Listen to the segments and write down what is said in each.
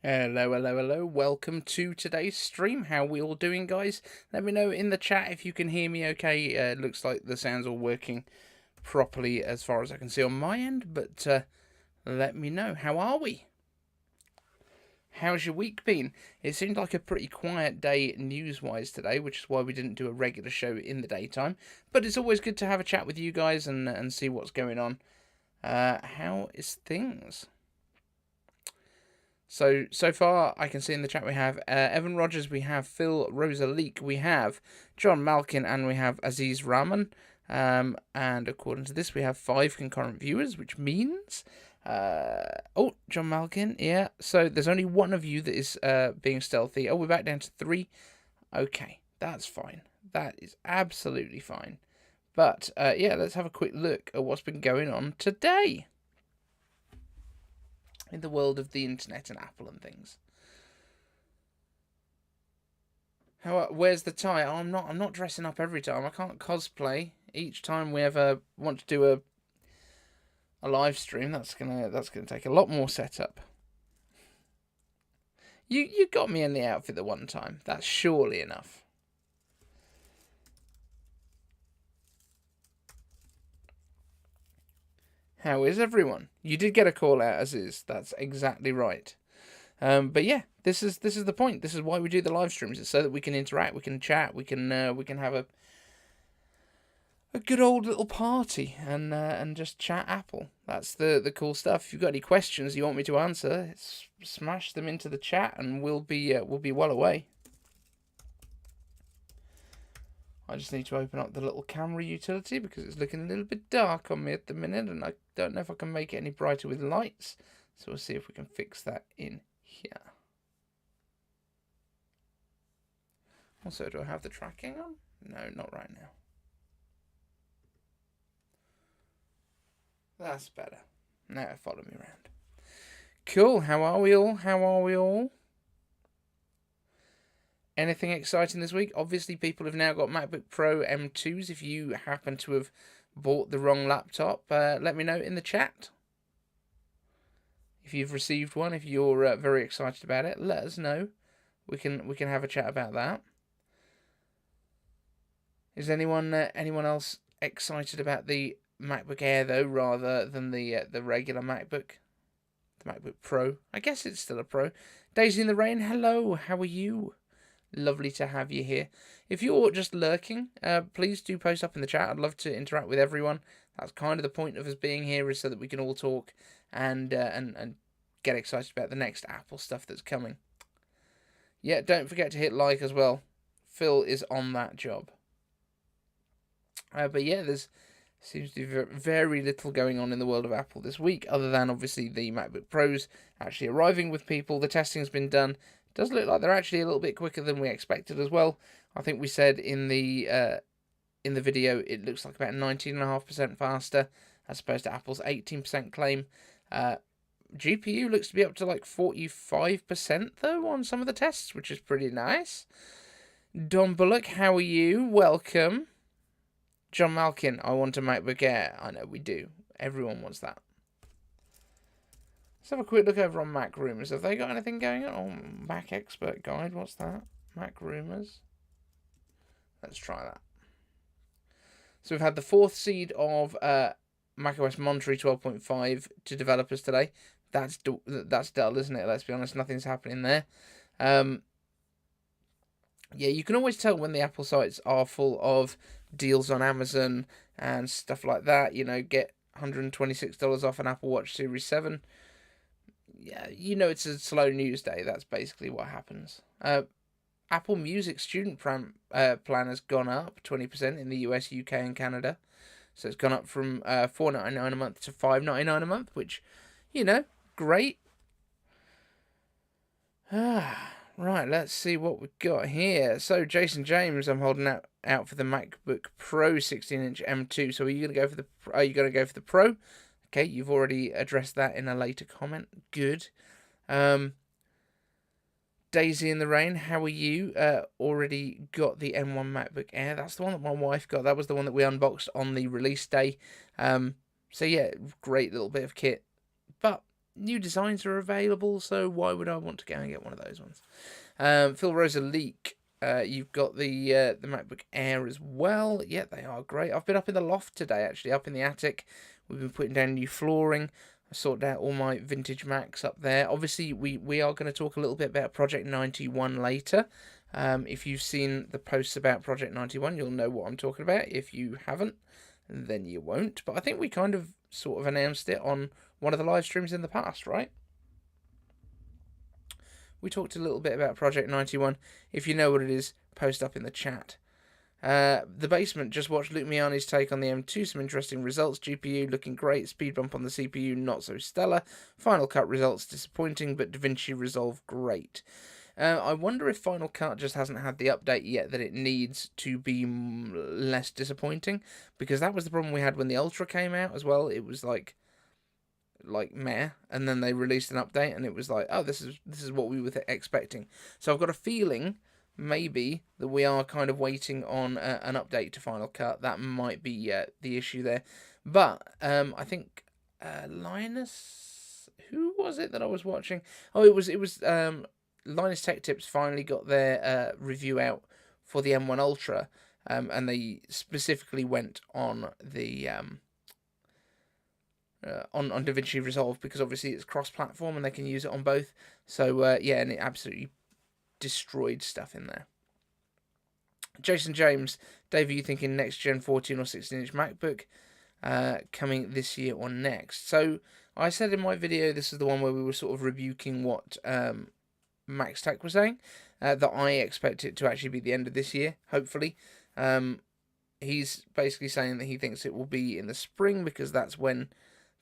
Hello, hello, hello. Welcome to today's stream. How we all doing, guys? Let me know in the chat if you can hear me okay. Looks like the sound's all working properly as far as I can see on my end, but let me know. How are we? How's your week been? It seemed like a pretty quiet day news-wise today, which is why we didn't do a regular show in the daytime. But it's always good to have a chat with you guys and see what's going on. How is things? So far, I can see in the chat we have Evan Rogers, we have Phil Rosaleek, we have John Malkin, and we have Aziz Rahman. And according to this, we have 5 concurrent viewers, which means... John Malkin, yeah. So there's only one of you that is being stealthy. Oh, we're back down to 3. Okay, that's fine. That is absolutely fine. But, yeah, let's have a quick look at what's been going on today in the world of the internet and Apple and things. Where's the tie? Oh, I'm not dressing up every time. I can't cosplay each time we ever want to do a live stream. That's gonna take a lot more setup. You got me in the outfit the one time. That's surely enough. How is everyone? You did get a call out, as is. That's exactly right. But yeah, this is the point. This is why we do the live streams. It's so that we can interact, we can chat, we can have a good old little party and just chat Apple. That's the cool stuff. If you've got any questions you want me to answer, smash them into the chat and we'll be well away. I just need to open up the little camera utility because it's looking a little bit dark on me at the minute, and I don't know if I can make it any brighter with lights. So we'll see if we can fix that in here. Also, do I have the tracking on? No, not right now. That's better. Now follow me around. Cool. How are we all? Anything exciting this week? Obviously, people have now got MacBook Pro M2s. If you happen to have bought the wrong laptop, let me know in the chat. If you've received one, if you're very excited about it, let us know. We can have a chat about that. Is anyone else excited about the MacBook Air though, rather than the regular MacBook, the MacBook Pro? I guess it's still a Pro. Daisy in the Rain, hello. How are you? Lovely to have you here. If you're just lurking, please do post up in the chat. I'd love to interact with everyone. That's kind of the point of us being here, is so that we can all talk and get excited about the next Apple stuff that's coming. Yeah, don't forget to hit like as well. Phil is on that job. But yeah, there's seems to be very little going on in the world of Apple this week, other than obviously the MacBook Pros actually arriving with people. The testing's been done. Does look like they're actually a little bit quicker than we expected as well. I think we said in the video it looks like about 19.5% faster as opposed to Apple's 18% claim. GPU looks to be up to like 45% though on some of the tests, which is pretty nice. Don Bullock, how are you? Welcome. John Malkin, I want a MacBook Air. I know we do. Everyone wants that. Let's have a quick look over on Mac Rumors. Have they got anything going on? Oh, Mac Expert Guide. What's that? Mac Rumors. Let's try that. So we've had the 4th seed of macOS Monterey 12.5 to developers today. That's dull, isn't it? Let's be honest. Nothing's happening there. Yeah, you can always tell when the Apple sites are full of deals on Amazon and stuff like that. You know, get $126 off an Apple Watch Series 7. Yeah, you know it's a slow news day. That's basically what happens. Apple Music student plan has gone up 20% in the US, UK, and Canada. So it's gone up from $4.99 a month to $5.99 a month, which, you know, great. Right, let's see what we've got here. So Jason James, I'm holding out for the MacBook Pro 16-inch M2. So are you gonna go for the Pro? Okay, you've already addressed that in a later comment. Good. Daisy in the Rain, how are you? Already got the M1 MacBook Air. That's the one that my wife got. That was the one that we unboxed on the release day. So yeah, great little bit of kit. But new designs are available, so why would I want to go and get one of those ones? Phil Rosa Leak. You've got the MacBook Air as well. Yeah, they are great. I've been up in the loft today, actually, up in the attic. We've been putting down new flooring. I sorted out all my vintage Macs up there. Obviously, we are going to talk a little bit about Project 91 later. If you've seen the posts about Project 91, you'll know what I'm talking about. If you haven't, then you won't. But I think we kind of sort of announced it on one of the live streams in the past, right? We talked a little bit about Project 91. If you know what it is, post up in the chat. The Basement just watched Luke Miani's take on the M2. Some interesting results. GPU looking great. Speed bump on the CPU not so stellar. Final Cut results disappointing, but DaVinci Resolve great. I wonder if Final Cut just hasn't had the update yet that it needs to be less disappointing, because that was the problem we had when the Ultra came out as well. It was like meh, and then they released an update and it was like, oh, this is what we were expecting. So I've got a feeling maybe that we are kind of waiting on an update to Final Cut. That might be the issue there. But I think Linus, who was it that I was watching? Oh, it was Linus Tech Tips finally got their review out for the M1 Ultra, and they specifically went on the on DaVinci Resolve, because obviously it's cross-platform and they can use it on both. So yeah, and it absolutely destroyed stuff in there. Jason James, Dave, are you thinking next gen 14 or 16-inch MacBook coming this year or next? So I said in my video, this is the one where we were sort of rebuking what Max Tech was saying, that I expect it to actually be the end of this year, hopefully. He's basically saying that he thinks it will be in the spring, because that's when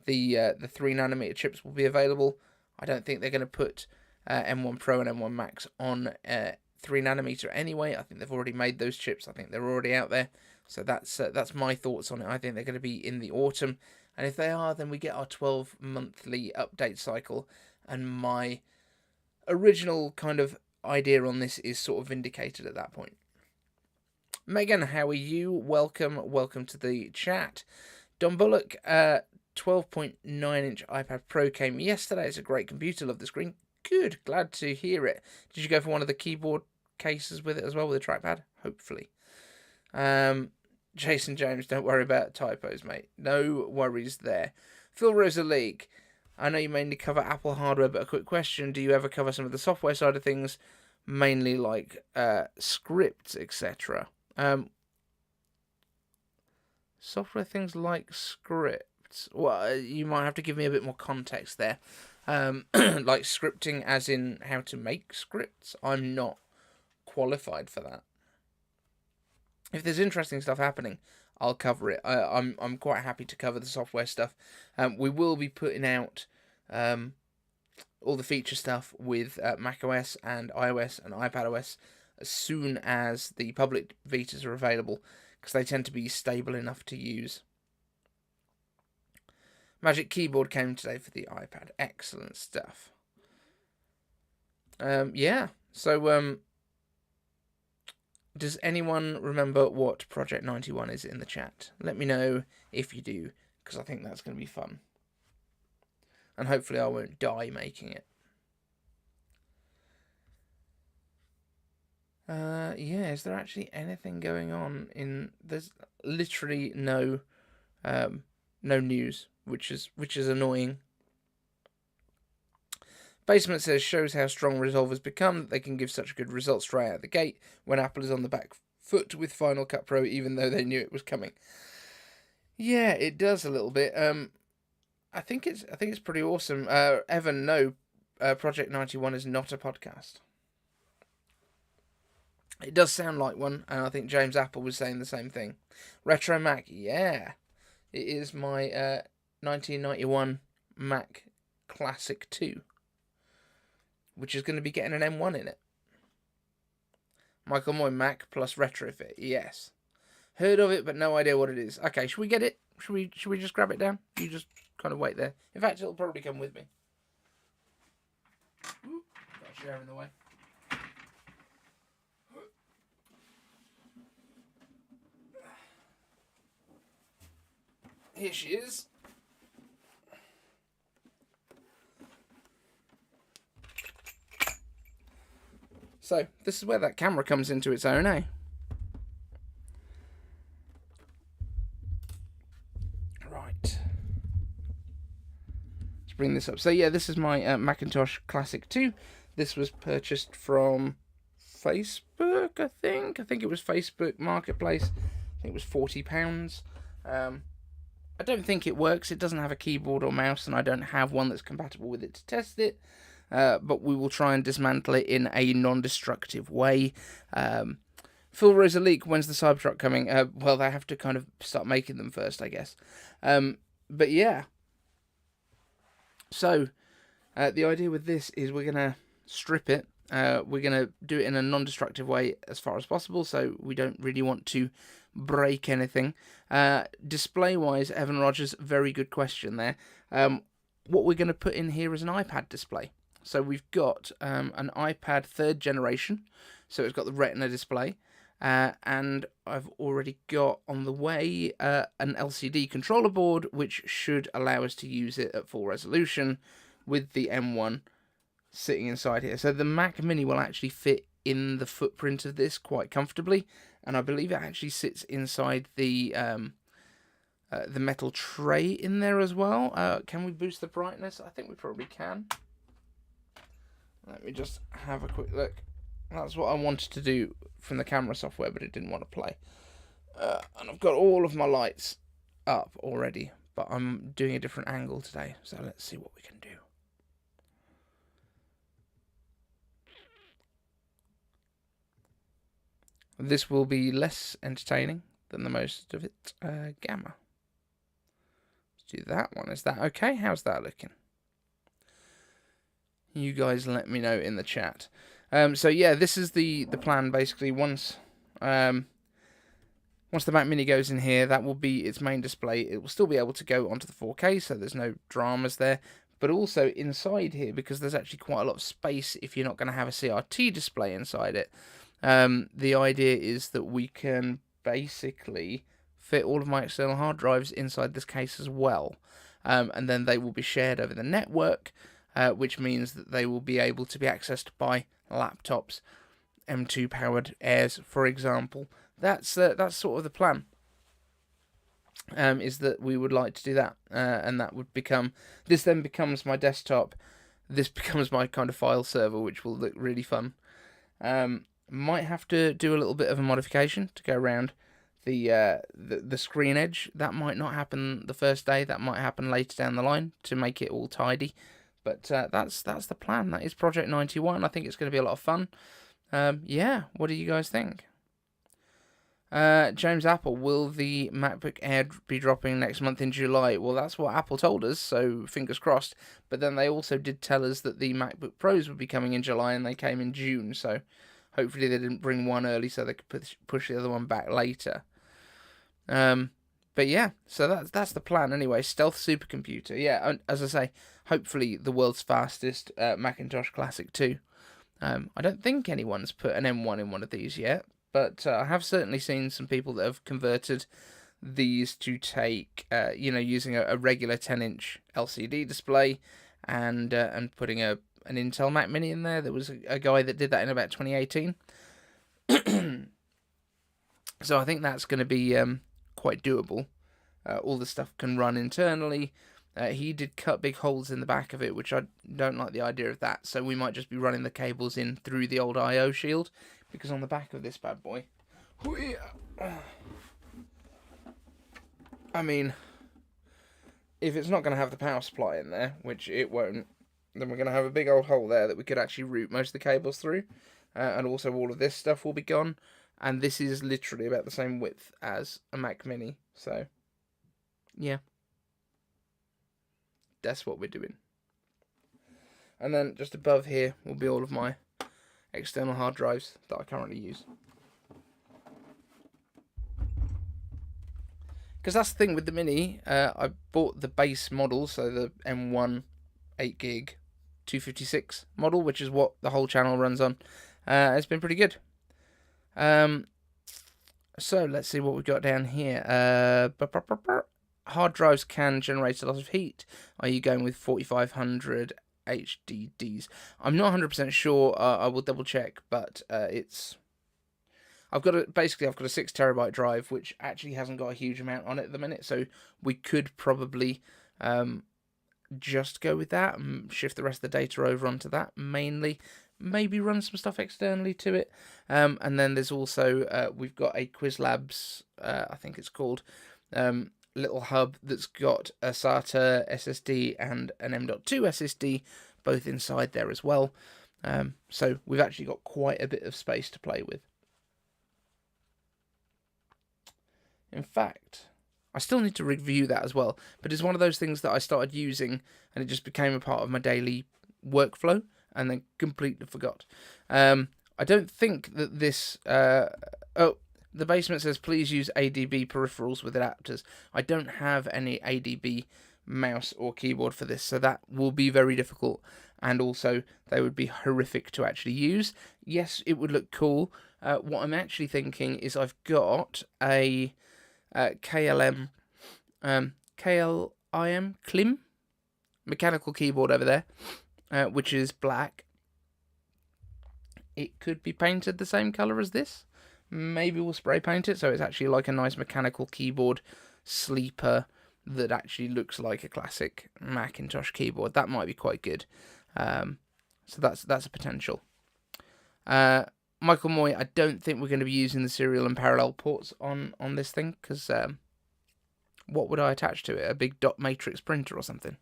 the 3nm chips will be available. I don't think they're going to put M1 Pro and M1 Max on 3nm anyway. I think they've already made those chips. I think they're already out there. So that's my thoughts on it. I think they're going to be in the autumn, and if they are, then we get our 12-monthly update cycle, and my original kind of idea on this is sort of vindicated at that point. Megan, how are you? Welcome to the chat. Don Bullock, 12.9-inch iPad Pro came yesterday. It's a great computer. Love the screen. Good. Glad to hear it. Did you go for one of the keyboard cases with it as well, with a trackpad? Hopefully. Jason James, don't worry about typos, mate. No worries there. Phil Rosa League, I know you mainly cover Apple hardware, but a quick question. Do you ever cover some of the software side of things, mainly like scripts, etc.? Software things like scripts. Well, you might have to give me a bit more context there. Like scripting as in how to make scripts. I'm not qualified for that. If there's interesting stuff happening, I'll cover it. I'm quite happy to cover the software stuff. We will be putting out all the feature stuff with macOS and iOS and iPadOS as soon as the public betas are available, because they tend to be stable enough to use. Magic Keyboard came today for the iPad. Excellent stuff. Yeah. So, does anyone remember what Project 91 is in the chat? Let me know if you do, because I think that's going to be fun. And hopefully I won't die making it. Yeah, is there actually anything going on in... There's literally no news, which is annoying. Basement says, shows how strong Resolve has become, that they can give such good results straight out of the gate when Apple is on the back foot with Final Cut Pro, even though they knew it was coming. Yeah, it does a little bit. I think it's pretty awesome. Evan, no, Project 91 is not a podcast. It does sound like one, and I think James Apple was saying the same thing. Retro Mac, yeah. It is my 1991 Mac Classic 2, which is going to be getting an M1 in it. Michael Moy, Mac plus retrofit, yes. Heard of it, but no idea what it is. Okay, should we get it? Should we just grab it down? You just kind of wait there. In fact, it'll probably come with me. Ooh, got a chair in the way. Here she is. So this is where that camera comes into its own, eh? Right. Let's bring this up. So yeah, this is my Macintosh Classic 2. This was purchased from Facebook, I think. I think it was Facebook Marketplace. I think it was £40. I don't think it works. It doesn't have a keyboard or mouse, and I don't have one that's compatible with it to test it. But we will try and dismantle it in a non-destructive way. Phil rose a leak. When's the Cybertruck coming? Well, they have to kind of start making them first, I guess. But yeah. So, the idea with this is we're going to strip it. We're going to do it in a non-destructive way as far as possible, so we don't really want to break anything. Display-wise, Evan Rogers, very good question there. What we're going to put in here is an iPad display. So we've got an iPad 3rd generation, so it's got the Retina display, and I've already got on the way an LCD controller board, which should allow us to use it at full resolution with the M1 sitting inside here. So the Mac Mini will actually fit in the footprint of this quite comfortably, and I believe it actually sits inside the metal tray in there as well. Can we boost the brightness? I think we probably can. Let me just have a quick look. That's what I wanted to do from the camera software, but it didn't want to play. And I've got all of my lights up already, but I'm doing a different angle today, so let's see what we can do. This will be less entertaining than the most of it. Gamma. Let's do that one. Is that okay? How's that looking? You guys let me know in the chat. So yeah, this is the plan basically. Once the Mac Mini goes in here, that will be its main display. It will still be able to go onto the 4K, so there's no dramas there. But also inside here, because there's actually quite a lot of space if you're not going to have a CRT display inside it, the idea is that we can basically fit all of my external hard drives inside this case as well. And then they will be shared over the network, which means that they will be able to be accessed by laptops, M2 powered Airs, for example. That's sort of the plan. Is that we would like to do that, and that would become, this then becomes my desktop. This becomes my kind of file server, which will look really fun. Might have to do a little bit of a modification to go around the screen edge. That might not happen the first day. That might happen later down the line to make it all tidy. But that's the plan. That is Project 91. I think it's going to be a lot of fun. Yeah, what do you guys think? James Apple, will the MacBook Air be dropping next month in July? Well, that's what Apple told us, so fingers crossed. But then they also did tell us that the MacBook Pros would be coming in July, and they came in June, so hopefully they didn't bring one early so they could push the other one back later. But yeah, so that's the plan anyway. Stealth supercomputer. Yeah, as I say, hopefully the world's fastest Macintosh Classic 2. I don't think anyone's put an M1 in one of these yet, but I have certainly seen some people that have converted these to take, using a regular 10-inch LCD display and putting an Intel Mac Mini in there. There was a guy that did that in about 2018. So I think that's going to be quite doable. All the stuff can run internally. He did cut big holes in the back of it, which I don't like the idea of that. So we might just be running the cables in through the old I/O shield, because on the back of this bad boy, I mean, if it's not going to have the power supply in there, which it won't, then we're going to have a big old hole there that we could actually route most of the cables through, and also all of this stuff will be gone. And this is literally about the same width as a Mac Mini, so yeah. That's what we're doing. And then just above here will be all of my external hard drives that I currently use. Because that's the thing with the Mini, I bought the base model, so the M1 8GB 256 model, which is what the whole channel runs on. It's been pretty good. So let's see what we've got down here. Hard drives can generate a lot of heat. Are you going with 4500 I'm not 100% sure. I will double check, but I've got a 6 terabyte drive, which actually hasn't got a huge amount on it at the minute, so we could probably just go with that and shift the rest of the data over onto that mainly. Maybe run some stuff externally to it. And then there's also, we've got a Quizlabs, I think it's called, little hub that's got a SATA SSD and an M.2 SSD, both inside there as well. So we've actually got quite a bit of space to play with. In fact, I still need to review that as well, but it's one of those things that I started using and it just became a part of my daily workflow and then completely forgot. I don't think that this... the basement says, please use ADB peripherals with adapters. I don't have any ADB mouse or keyboard for this, so that will be very difficult, and also they would be horrific to actually use. Yes, it would look cool. What I'm actually thinking is I've got a KLIM mechanical keyboard over there, which is black. It could be painted the same colour as this. Maybe we'll spray paint it so it's actually like a nice mechanical keyboard sleeper that actually looks like a classic Macintosh keyboard. That might be quite good. So that's a potential. Michael Moy, I don't think we're going to be using the serial and parallel ports on this thing, because what would I attach to it? A big dot matrix printer or something?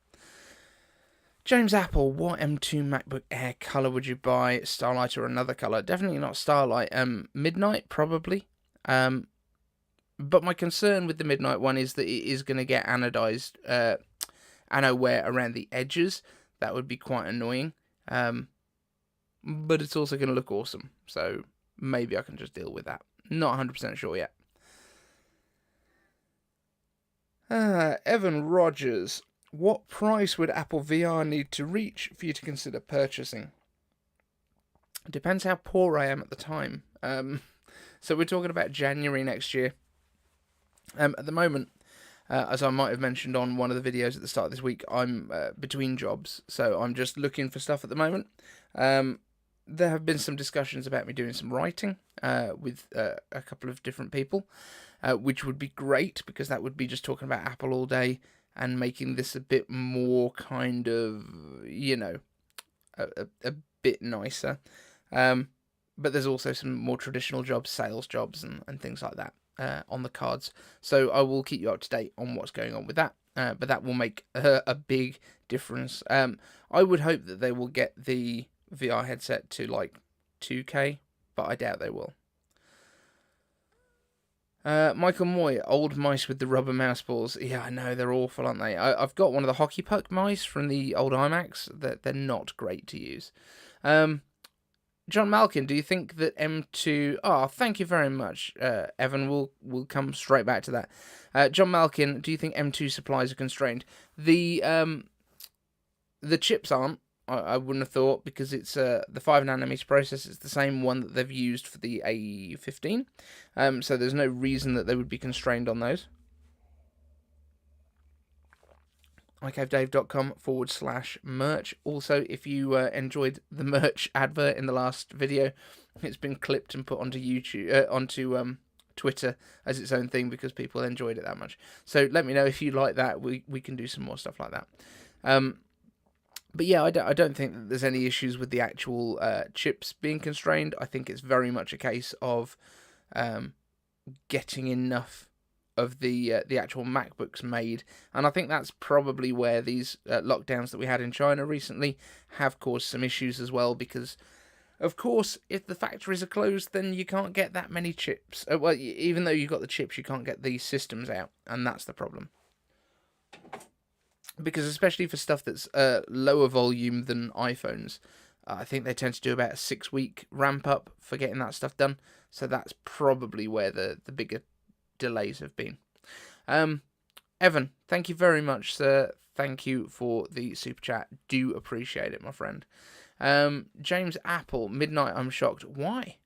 James Apple, what M2 MacBook Air colour would you buy? Starlight or another colour? Definitely not Starlight. Midnight, probably. But my concern with the Midnight one is that it is going to get anodized, anno wear around the edges. That would be quite annoying. But it's also going to look awesome. So maybe I can just deal with that. Not 100% sure yet. Evan Rogers. What price would Apple VR need to reach for you to consider purchasing? It depends how poor I am at the time. So we're talking about January next year. At the moment, as I might have mentioned on one of the videos at the start of this week, I'm between jobs, so I'm just looking for stuff at the moment. There have been some discussions about me doing some writing with a couple of different people, which would be great, because that would be just talking about Apple all day and making this a bit more kind of, a bit nicer. But there's also some more traditional jobs, sales jobs and things like that on the cards. So I will keep you up to date on what's going on with that. But that will make a big difference. I would hope that they will get the VR headset to like 2K, but I doubt they will. Michael Moy, old mice with the rubber mouse balls. Yeah, I know, they're awful, aren't they? I've got one of the hockey puck mice from the old iMacs. They're not great to use. John Malkin, do you think that M2... Oh, thank you very much, Evan. We'll come straight back to that. John Malkin, do you think M2 supplies are constrained? The chips aren't. I wouldn't have thought, because it's the 5nm process. It's the same one that they've used for the A15. So there's no reason that they would be constrained on those. iCaveDave.com/merch. Also, if you enjoyed the merch advert in the last video, it's been clipped and put onto YouTube, onto Twitter as its own thing, because people enjoyed it that much. So let me know if you like that. We can do some more stuff like that. But yeah, I don't think that there's any issues with the actual chips being constrained. I think it's very much a case of getting enough of the actual MacBooks made, and I think that's probably where these lockdowns that we had in China recently have caused some issues as well, because of course if the factories are closed, then you can't get that many chips. Well, even though you've got the chips, you can't get these systems out, and that's the problem. Because especially for stuff that's lower volume than iPhones, I think they tend to do about a 6-week ramp up for getting that stuff done. So that's probably where the bigger delays have been. Evan, thank you very much, sir. Thank you for the super chat. Do appreciate it, my friend. James Apple, Midnight, I'm shocked. Why?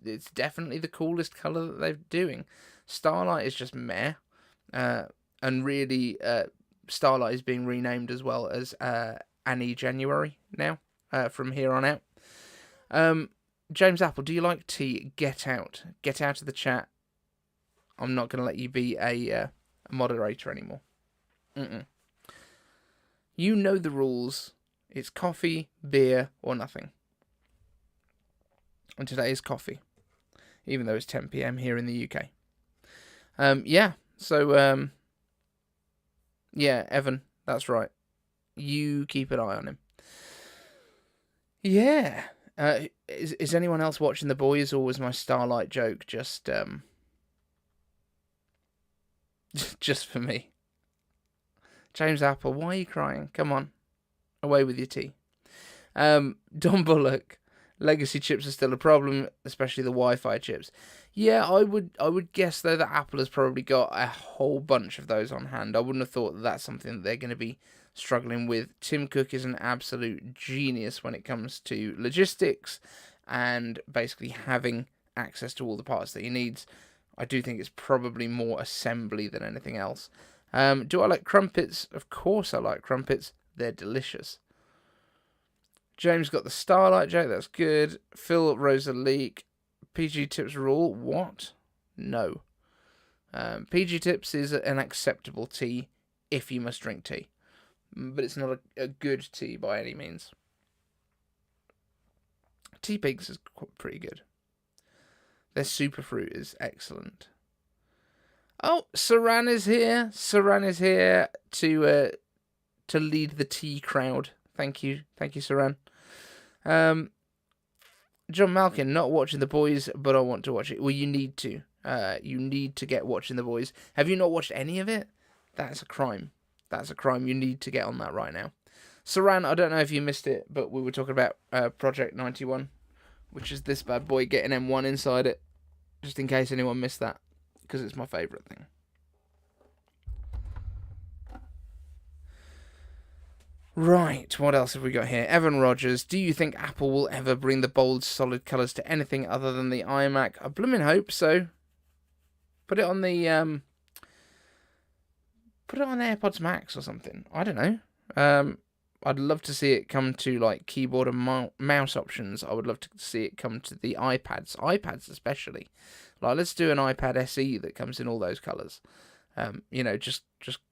It's definitely the coolest colour that they're doing. Starlight is just meh. And really... Starlight is being renamed as well as any January now, from here on out. James Apple, do you like tea? Get out. Get out of the chat. I'm not going to let you be a moderator anymore. You know the rules. It's coffee, beer, or nothing. And today is coffee, even though it's 10 p.m. here in the UK. Evan, that's right. You keep an eye on him. Yeah. Is anyone else watching The Boys, or was my Starlight joke just just for me? James Apple, why are you crying? Come on. Away with your tea. Don Bullock, legacy chips are still a problem, especially the Wi-Fi chips. Yeah, I would guess, though, that Apple has probably got a whole bunch of those on hand. I wouldn't have thought that that's something that they're going to be struggling with. Tim Cook is an absolute genius when it comes to logistics and basically having access to all the parts that he needs. I do think it's probably more assembly than anything else. Do I like crumpets? Of course I like crumpets. They're delicious. James got the Starlight joke. That's good. Phil rose a leak. PG Tips rule. What? No. PG Tips is an acceptable tea if you must drink tea. But it's not a good tea by any means. Tea Pigs is pretty good. Their superfruit is excellent. Oh, Saran is here. Saran is here to lead the tea crowd. Thank you, Saran. John Malkin, not watching The Boys, but I want to watch it. Well, you need to. You need to get watching The Boys. Have you not watched any of it? That's a crime. That's a crime. You need to get on that right now. Saran, I don't know if you missed it, but we were talking about Project 91, which is this bad boy getting M1 inside it, just in case anyone missed that, because it's my favourite thing. Right, what else have we got here? Evan Rogers, do you think Apple will ever bring the bold, solid colours to anything other than the iMac? I blooming hope so. Put it on the AirPods Max or something. I don't know. I'd love to see it come to like keyboard and mouse options. I would love to see it come to the iPads especially. Like, let's do an iPad SE that comes in all those colours. Just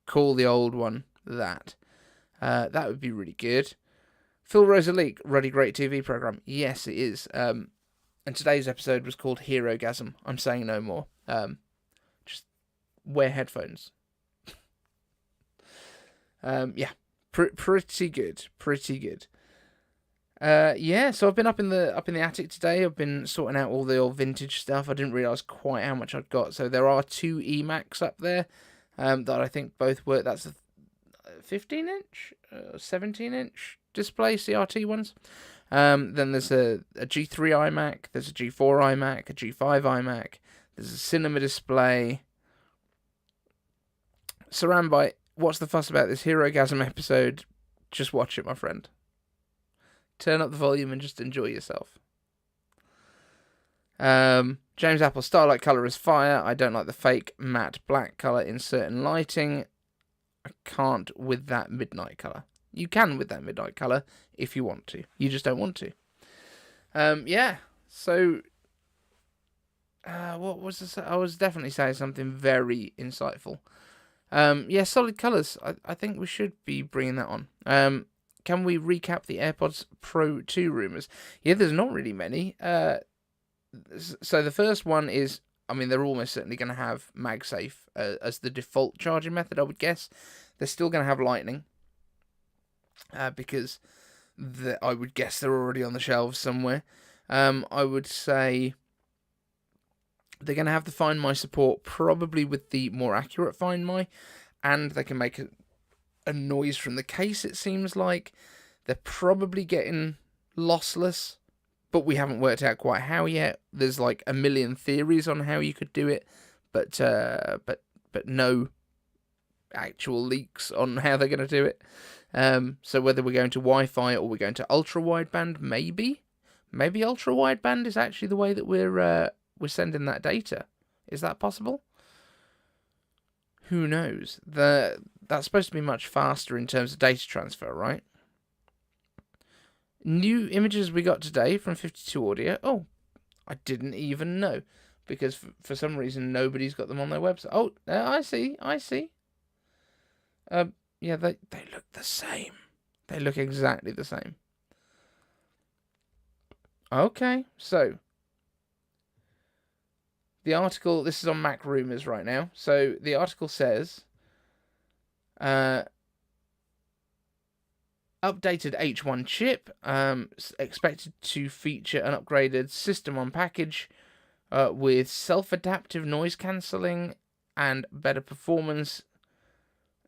call the old one that. That would be really good. Phil Rosaleek, really great TV program. Yes, it is. And today's episode was called Herogasm. I'm saying no more. Just wear headphones. Pretty good. Pretty good. So I've been up in the attic today. I've been sorting out all the old vintage stuff. I didn't realise quite how much I'd got. So there are two eMacs up there that I think both work. That's a 15-inch, 17-inch display, CRT ones. Then there's a G3 iMac, there's a G4 iMac, a G5 iMac, there's a cinema display. Saranbite, what's the fuss about this Herogasm episode? Just watch it, my friend. Turn up the volume and just enjoy yourself. James Apple, Starlight colour is fire. I don't like the fake matte black colour in certain lighting. I can't with that midnight colour. You can with that midnight colour if you want to. You just don't want to. So what was this? I was definitely saying something very insightful. Solid colours. I think we should be bringing that on. Can we recap the AirPods Pro 2 rumours? Yeah, there's not really many. So the first one is, they're almost certainly going to have MagSafe as the default charging method, I would guess. They're still going to have Lightning, because I would guess they're already on the shelves somewhere. I would say they're going to have the Find My support, probably with the more accurate Find My, and they can make a noise from the case, it seems like. They're probably getting lossless, but we haven't worked out quite how yet. There's like a million theories on how you could do it, but no actual leaks on how they're going to do it. So whether we're going to Wi-Fi or we're going to ultra-wideband, maybe ultra-wideband is actually the way that we're sending that data. Is that possible? Who knows? That's supposed to be much faster in terms of data transfer, right? New images we got today from 52 Audio. Oh, I didn't even know, because for some reason nobody's got them on their website. Oh, I see. Yeah, they look the same. They look exactly the same. Okay, so the article, this is on Mac Rumors right now. So the article says, updated H1 chip, expected to feature an upgraded System on package with self-adaptive noise cancelling and better performance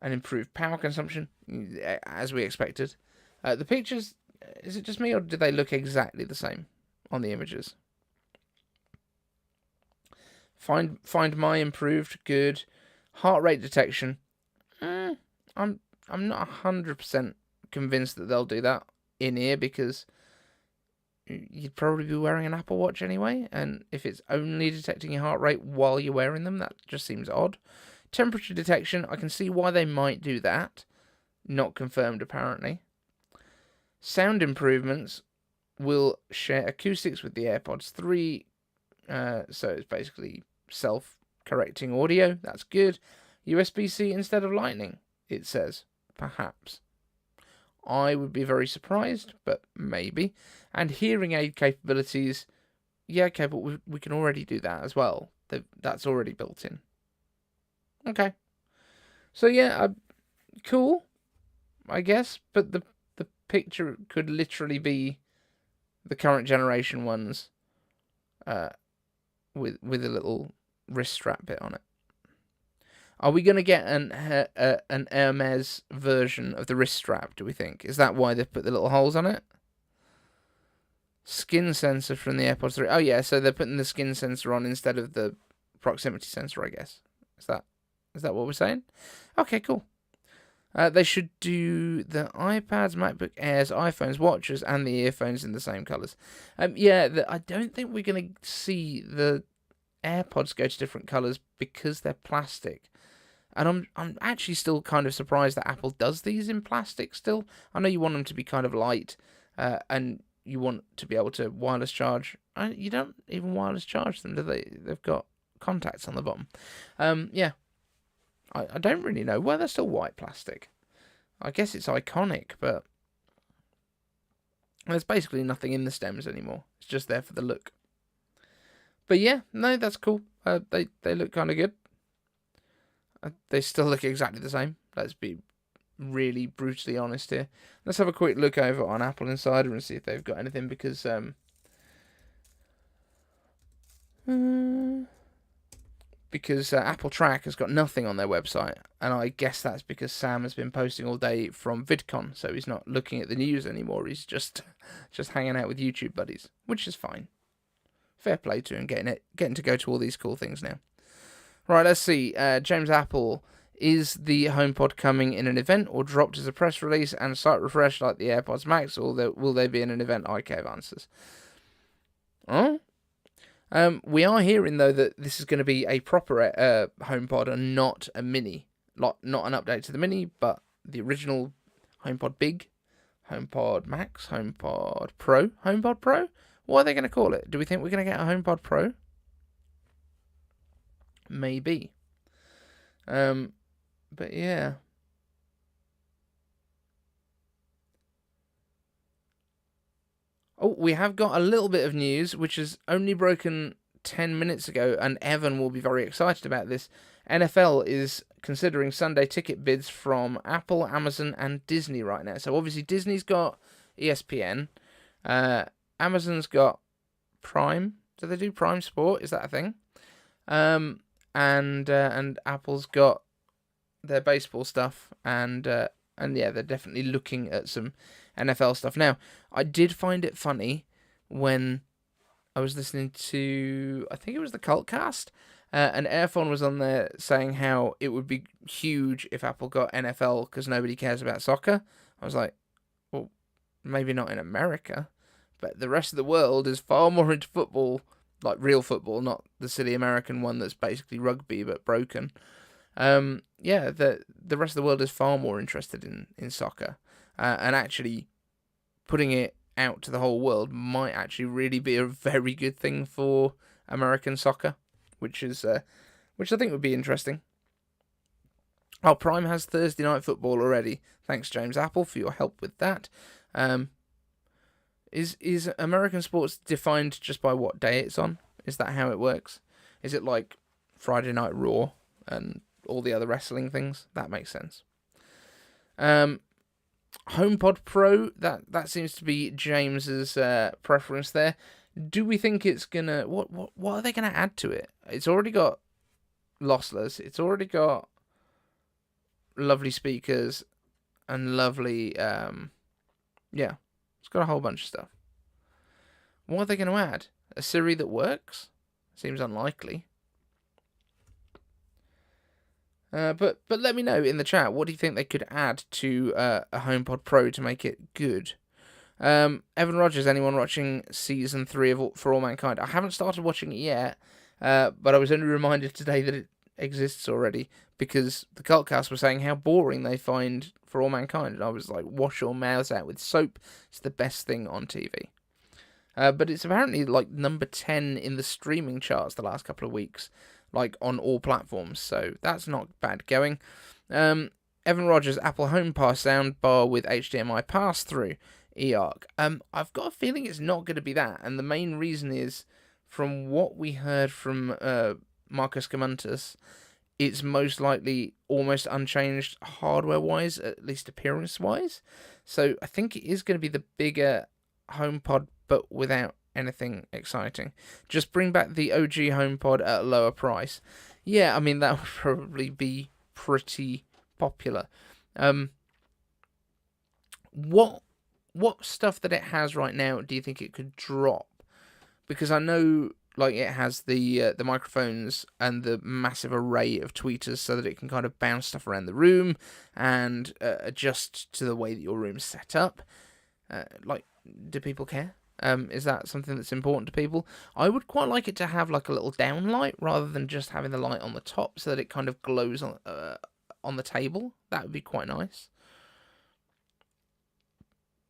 and improved power consumption, as we expected. The pictures, is it just me, or do they look exactly the same on the images? Find My improved, good. Heart rate detection. I'm not 100% convinced that they'll do that in ear, because you'd probably be wearing an Apple Watch anyway, and if it's only detecting your heart rate while you're wearing them, that just seems odd. Temperature detection, I can see why they might do that. Not confirmed, apparently. Sound improvements will share acoustics with the AirPods 3, so it's basically self-correcting audio. That's good. USB-C instead of Lightning, it says. Perhaps. I would be very surprised, but maybe. And hearing aid capabilities, yeah, okay, but we can already do that as well. That's already built in. Okay. So yeah, cool, I guess. But the picture could literally be the current generation ones, with a little wrist strap bit on it. Are we going to get an Hermes version of the wrist strap, do we think? Is that why they've put the little holes on it? Skin sensor from the AirPods 3. Oh, yeah, so they're putting the skin sensor on instead of the proximity sensor, I guess. Is that what we're saying? Okay, cool. They should do the iPads, MacBook Airs, iPhones, watches, and the earphones in the same colours. I don't think we're going to see the AirPods go to different colours because they're plastic. And I'm actually still kind of surprised that Apple does these in plastic still. I know you want them to be kind of light, and you want to be able to wireless charge. You don't even wireless charge them, do they? They've got contacts on the bottom. I don't really know why they're still white plastic. I guess it's iconic, but there's basically nothing in the stems anymore. It's just there for the look. But yeah, no, that's cool. They look kind of good. They still look exactly the same. Let's be really brutally honest here. Let's have a quick look over on Apple Insider and see if they've got anything, because Apple Track has got nothing on their website, and I guess that's because Sam has been posting all day from VidCon, so he's not looking at the news anymore. He's just hanging out with YouTube buddies, which is fine. Fair play to him, getting to go to all these cool things now. Right, let's see. James Apple, is the HomePod coming in an event or dropped as a press release and site refresh like the AirPods Max, or will they be in an event? iCave answers. Oh? We are hearing, though, that this is going to be a proper HomePod and not a mini. Not an update to the mini, but the original HomePod Big, HomePod Max, HomePod Pro. HomePod Pro? What are they going to call it? Do we think we're going to get a HomePod Pro? Maybe. But yeah. Oh, we have got a little bit of news, which has only broken 10 minutes ago, and Evan will be very excited about this. NFL is considering Sunday ticket bids from Apple, Amazon, and Disney right now. So obviously Disney's got ESPN, Amazon's got Prime. Do they do Prime Sport? Is that a thing? And Apple's got their baseball stuff, and yeah, they're definitely looking at some NFL stuff. Now, I did find it funny when I was listening to, I think it was the Cultcast, and Airphone was on there saying how it would be huge if Apple got NFL because nobody cares about soccer. I was like, well, maybe not in America, but the rest of the world is far more into football, like real football, not the silly American one that's basically rugby but broken. Yeah, the rest of the world is far more interested in soccer, and actually putting it out to the whole world might actually really be a very good thing for American soccer, which I think would be interesting. Our Prime has Thursday Night Football already. Thanks, James Apple, for your help with that. Is American sports defined just by what day it's on? Is that how it works? Is it like Friday Night Raw and all the other wrestling things? That makes sense. HomePod Pro, that seems to be James's preference there. Do we think it's gonna what are they gonna add to it? It's already got lossless. It's already got lovely speakers and lovely it's got a whole bunch of stuff. What are they going to add? A Siri that works? Seems unlikely. But let me know in the chat, what do you think they could add to a HomePod Pro to make it good? Evan Rogers, anyone watching season 3 of For All Mankind? I haven't started watching it yet, but I was only reminded today that it exists already because the Cultcast was saying how boring they find For All Mankind, and I was like, wash your mouths out with soap. It's the best thing on TV. But it's apparently like number 10 in the streaming charts the last couple of weeks, like on all platforms, so that's not bad going. Evan Rogers, Apple HomePod soundbar with HDMI pass-through eARC. I've got a feeling it's not going to be that, and the main reason is, from what we heard from Marcus Gamuntas, it's most likely almost unchanged hardware-wise, at least appearance-wise. So I think it is going to be the bigger HomePod, but without anything exciting. Just bring back the OG HomePod at a lower price. Yeah, I mean, that would probably be pretty popular. What stuff that it has right now do you think it could drop? Because I know, like, it has the microphones and the massive array of tweeters so that it can kind of bounce stuff around the room and adjust to the way that your room's set up. Do people care? Is that something that's important to people? I would quite like it to have like a little downlight rather than just having the light on the top so that it kind of glows on the table. That would be quite nice.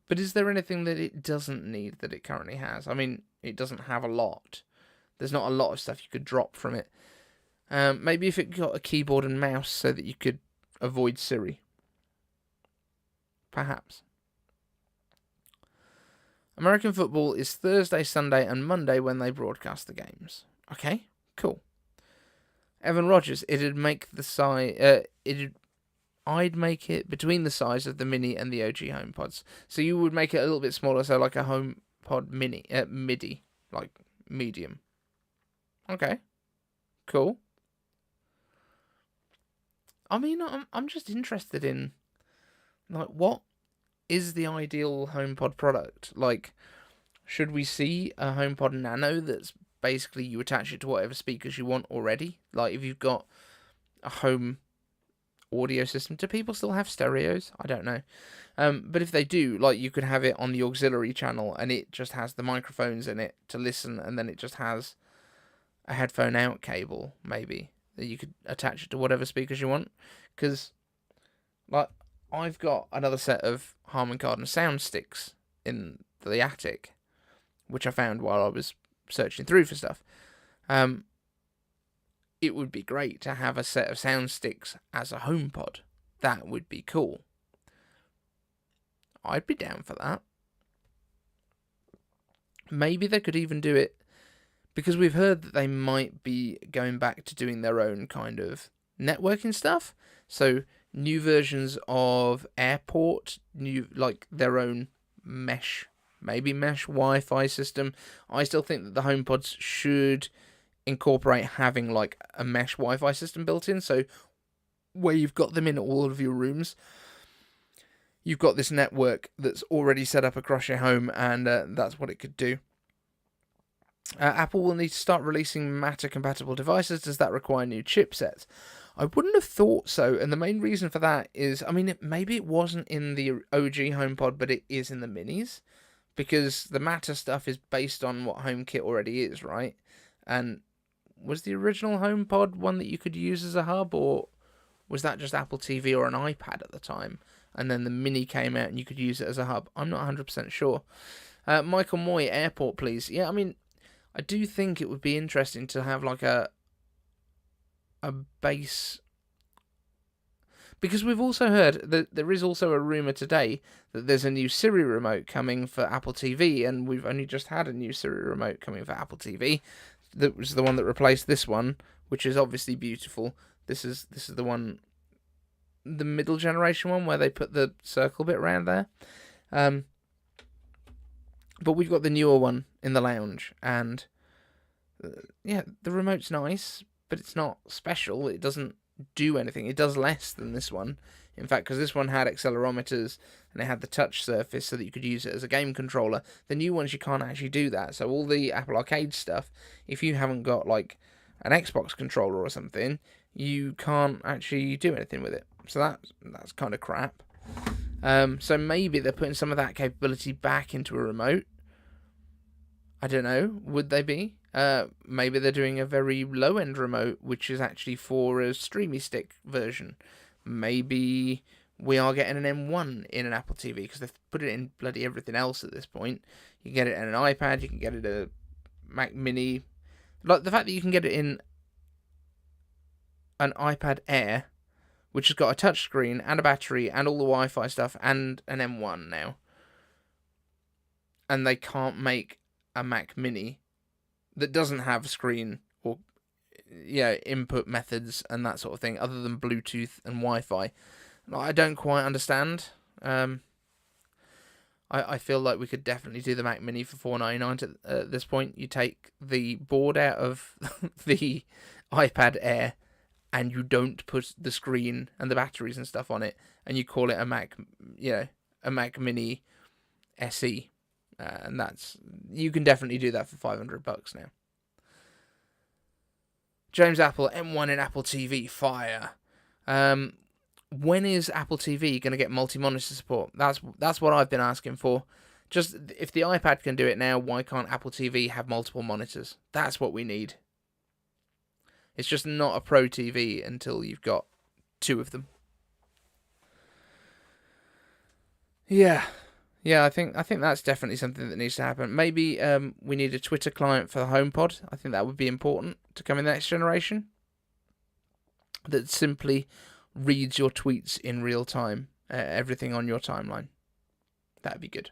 But is there anything that it doesn't need that it currently has? I mean, it doesn't have a lot. There's not a lot of stuff you could drop from it. Maybe if it got a keyboard and mouse so that you could avoid Siri. Perhaps. American football is Thursday, Sunday, and Monday when they broadcast the games. Okay, cool. Evan Rogers, it'd make the size. I'd make it between the size of the Mini and the OG HomePods. So you would make it a little bit smaller, so like a HomePod Mini, MIDI, like medium. Okay, cool. I mean, I'm just interested in, like, what is the ideal HomePod product? Like, should we see a HomePod Nano that's basically you attach it to whatever speakers you want already? Like, if you've got a home audio system, do people still have stereos? I don't know. But if they do, like, you could have it on the auxiliary channel and it just has the microphones in it to listen, and then it just has a headphone out cable, maybe, that you could attach it to whatever speakers you want. Because, like, I've got another set of Harman Kardon sound sticks in the attic, which I found while I was searching through for stuff. It would be great to have a set of sound sticks as a HomePod. That would be cool. I'd be down for that. Maybe they could even do it, because we've heard that they might be going back to doing their own kind of networking stuff. So new versions of Airport, like their own mesh Wi-Fi system. I still think that the HomePods should incorporate having like a mesh Wi-Fi system built in, so where you've got them in all of your rooms, you've got this network that's already set up across your home, and that's what it could do. Apple will need to start releasing Matter-compatible devices. Does that require new chipsets? I wouldn't have thought so, and the main reason for that is, I mean, maybe it wasn't in the OG HomePod, but it is in the Minis, because the Matter stuff is based on what HomeKit already is, right? And was the original HomePod one that you could use as a hub, or was that just Apple TV or an iPad at the time? And then the Mini came out and you could use it as a hub. I'm not 100% sure. Michael Moy, airport, please. Yeah, I mean, I do think it would be interesting to have like a base, because we've also heard that there is also a rumor today that there's a new Siri remote coming for Apple TV, and we've only just had a new Siri remote coming for Apple TV. That was the one that replaced this one, which is obviously beautiful. This is the one, the middle generation one, where they put the circle bit around there. But we've got the newer one in the lounge, and yeah, the remote's nice, but it's not special. It doesn't do anything. It does less than this one, in fact, because this one had accelerometers and it had the touch surface so that you could use it as a game controller. The new ones, you can't actually do that. So all the Apple Arcade stuff, if you haven't got like an Xbox controller or something, you can't actually do anything with it. So that's kind of crap. So maybe they're putting some of that capability back into a remote. I don't know. Would they be? Maybe they're doing a very low-end remote, which is actually for a streamy stick version. Maybe we are getting an M1 in an Apple TV, because they've put it in bloody everything else at this point. You can get it in an iPad, you can get it in a Mac Mini. Like the fact that you can get it in an iPad Air, which has got a touchscreen and a battery and all the Wi-Fi stuff and an M1 now. And they can't make a Mac Mini that doesn't have a screen or input methods and that sort of thing, other than Bluetooth and Wi-Fi. I don't quite understand. I feel like we could definitely do the Mac Mini for $499 at this point. You take the board out of the iPad Air, and you don't put the screen and the batteries and stuff on it, and you call it a Mac Mini SE. And you can definitely do that for $500 now. James Apple, M1 in Apple TV, fire. When is Apple TV going to get multi-monitor support? That's what I've been asking for. Just, if the iPad can do it now, why can't Apple TV have multiple monitors? That's what we need. It's just not a Pro TV until you've got two of them. Yeah, I think that's definitely something that needs to happen. Maybe we need a Twitter client for the HomePod. I think that would be important to come in the next generation. That simply reads your tweets in real time, everything on your timeline. That'd be good.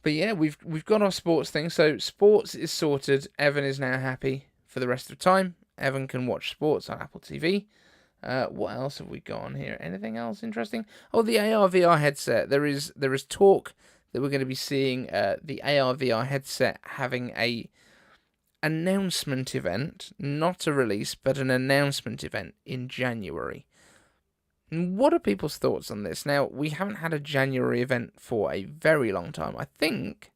But yeah, we've got our sports thing. So sports is sorted. Evan is now happy for the rest of the time. Evan can watch sports on Apple TV. What else have we got on here? Anything else interesting? Oh, the AR VR headset. There is talk that we're going to be seeing the AR VR headset having a announcement event, not a release, but an announcement event in January. What are people's thoughts on this? Now, we haven't had a January event for a very long time. I think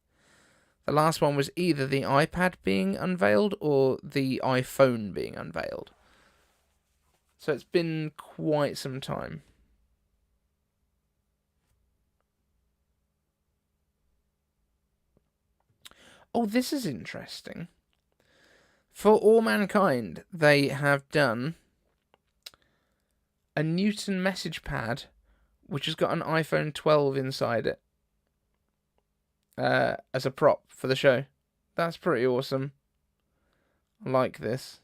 the last one was either the iPad being unveiled or the iPhone being unveiled. So it's been quite some time. Oh, this is interesting. For All Mankind, they have done a Newton message pad, which has got an iPhone 12 inside it, as a prop for the show. That's pretty awesome. I like this.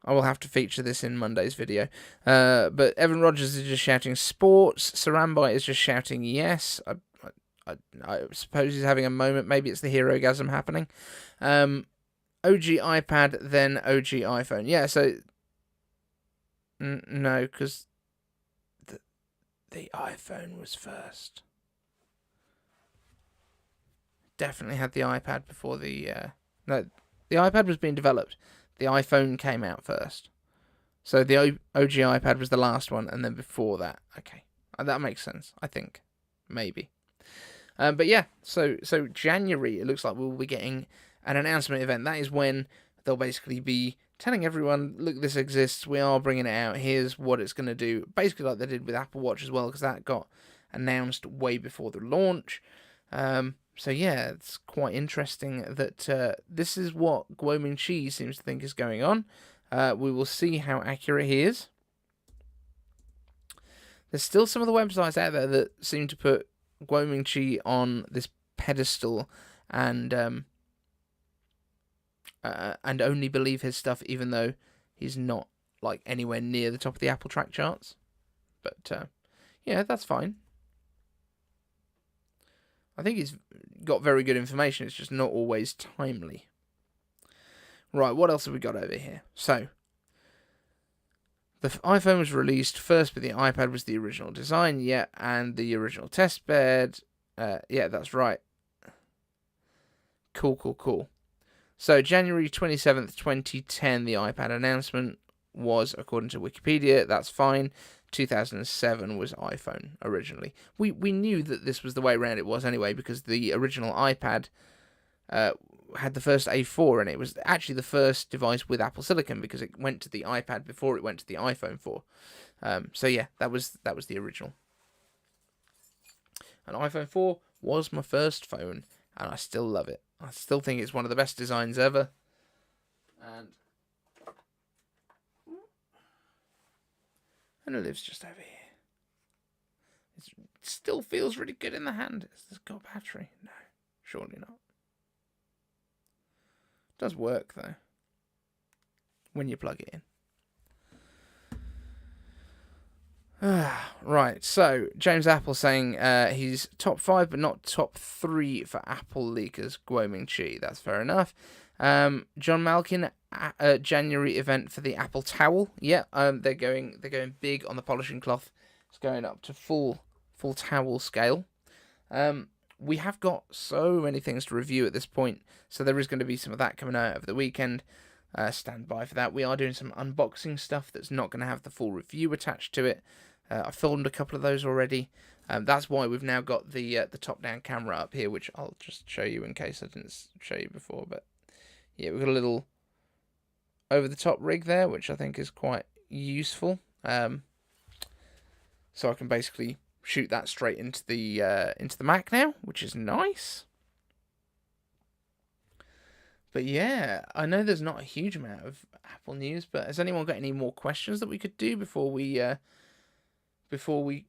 I will have to feature this in Monday's video. But Evan Rogers is just shouting sports. Sarambai is just shouting yes. I suppose he's having a moment. Maybe it's the hero-gasm happening. OG iPad, then OG iPhone. Yeah, so... no, because the iPhone was first. Definitely had the iPad before the... no, the iPad was being developed. The iPhone came out first. So the OG iPad was the last one, and then before that. Okay, that makes sense, I think. Maybe. But yeah, so January, it looks like we'll be getting an announcement event. That is when they'll basically be telling everyone, look, this exists, we are bringing it out, here's what it's going to do. Basically like they did with Apple Watch as well, because that got announced way before the launch. So yeah, it's quite interesting that this is what Guoming Chi seems to think is going on. We will see how accurate he is. There's still some of the websites out there that seem to put Guoming on this pedestal and only believe his stuff, even though he's not like anywhere near the top of the Apple track charts. But yeah, that's fine. I think he's got very good information. It's just not always timely. Right, what else have we got over here? So, the iPhone was released first, but the iPad was the original design, yeah, and the original test bed. Yeah, that's right. Cool. So, January 27th, 2010, the iPad announcement was, according to Wikipedia, that's fine. 2007 was iPhone originally. We knew that this was the way around it was anyway, because the original iPad had the first A4 in it. It was actually the first device with Apple Silicon, because it went to the iPad before it went to the iPhone 4. So yeah, that was the original. And iPhone 4 was my first phone, and I still love it. I still think it's one of the best designs ever. And it lives just over here. It still feels really good in the hand. Has it got a battery? No, surely not. It does work though, when you plug it in. Right, so James Apple saying he's top 5 but not top 3 for Apple leakers Guoming. That's fair enough. John Malkin, January event for the Apple towel. Yeah, they're going big on the polishing cloth. It's going up to full towel scale. We have got so many things to review at this point, so there is going to be some of that coming out over the weekend. Stand by for that. We are doing some unboxing stuff that's not going to have the full review attached to it. I filmed a couple of those already. That's why we've now got the top-down camera up here, which I'll just show you in case I didn't show you before. But yeah, we've got a little over-the-top rig there, which I think is quite useful. So I can basically shoot that straight into the Mac now, which is nice. But yeah, I know there's not a huge amount of Apple news, but has anyone got any more questions that we could do before we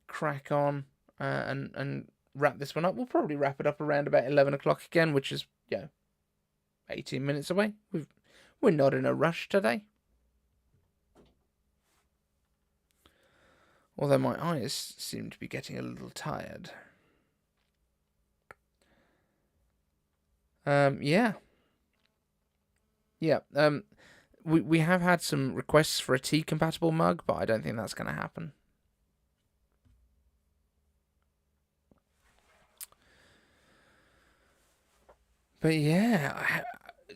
crack on and wrap this one up? We'll probably wrap it up around about 11 o'clock again, which is 18 minutes away. We're not in a rush today. Although my eyes seem to be getting a little tired. Yeah. We have had some requests for a tea-compatible mug, but I don't think that's going to happen. But yeah,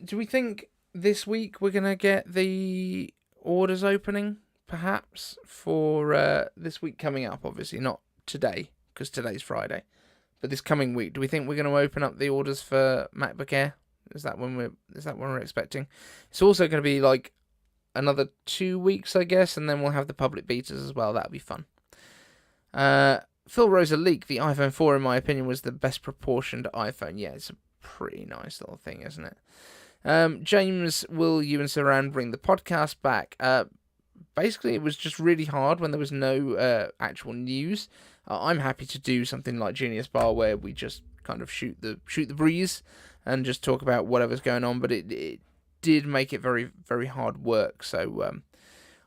do we think this week we're going to get the orders opening, perhaps, for this week coming up? Obviously, not today, because today's Friday. But this coming week, do we think we're going to open up the orders for MacBook Air? Is that when we're expecting? It's also going to be like another 2 weeks, I guess, and then we'll have the public betas as well. That'll be fun. Phil Rosa leak. The iPhone 4, in my opinion, was the best proportioned iPhone. Yeah, it's a pretty nice little thing, isn't it? James, will you and Saran bring the podcast back? Basically, it was just really hard when there was no actual news. I'm happy to do something like Genius Bar, where we just kind of shoot the breeze and just talk about whatever's going on. But it did make it very, very hard work. So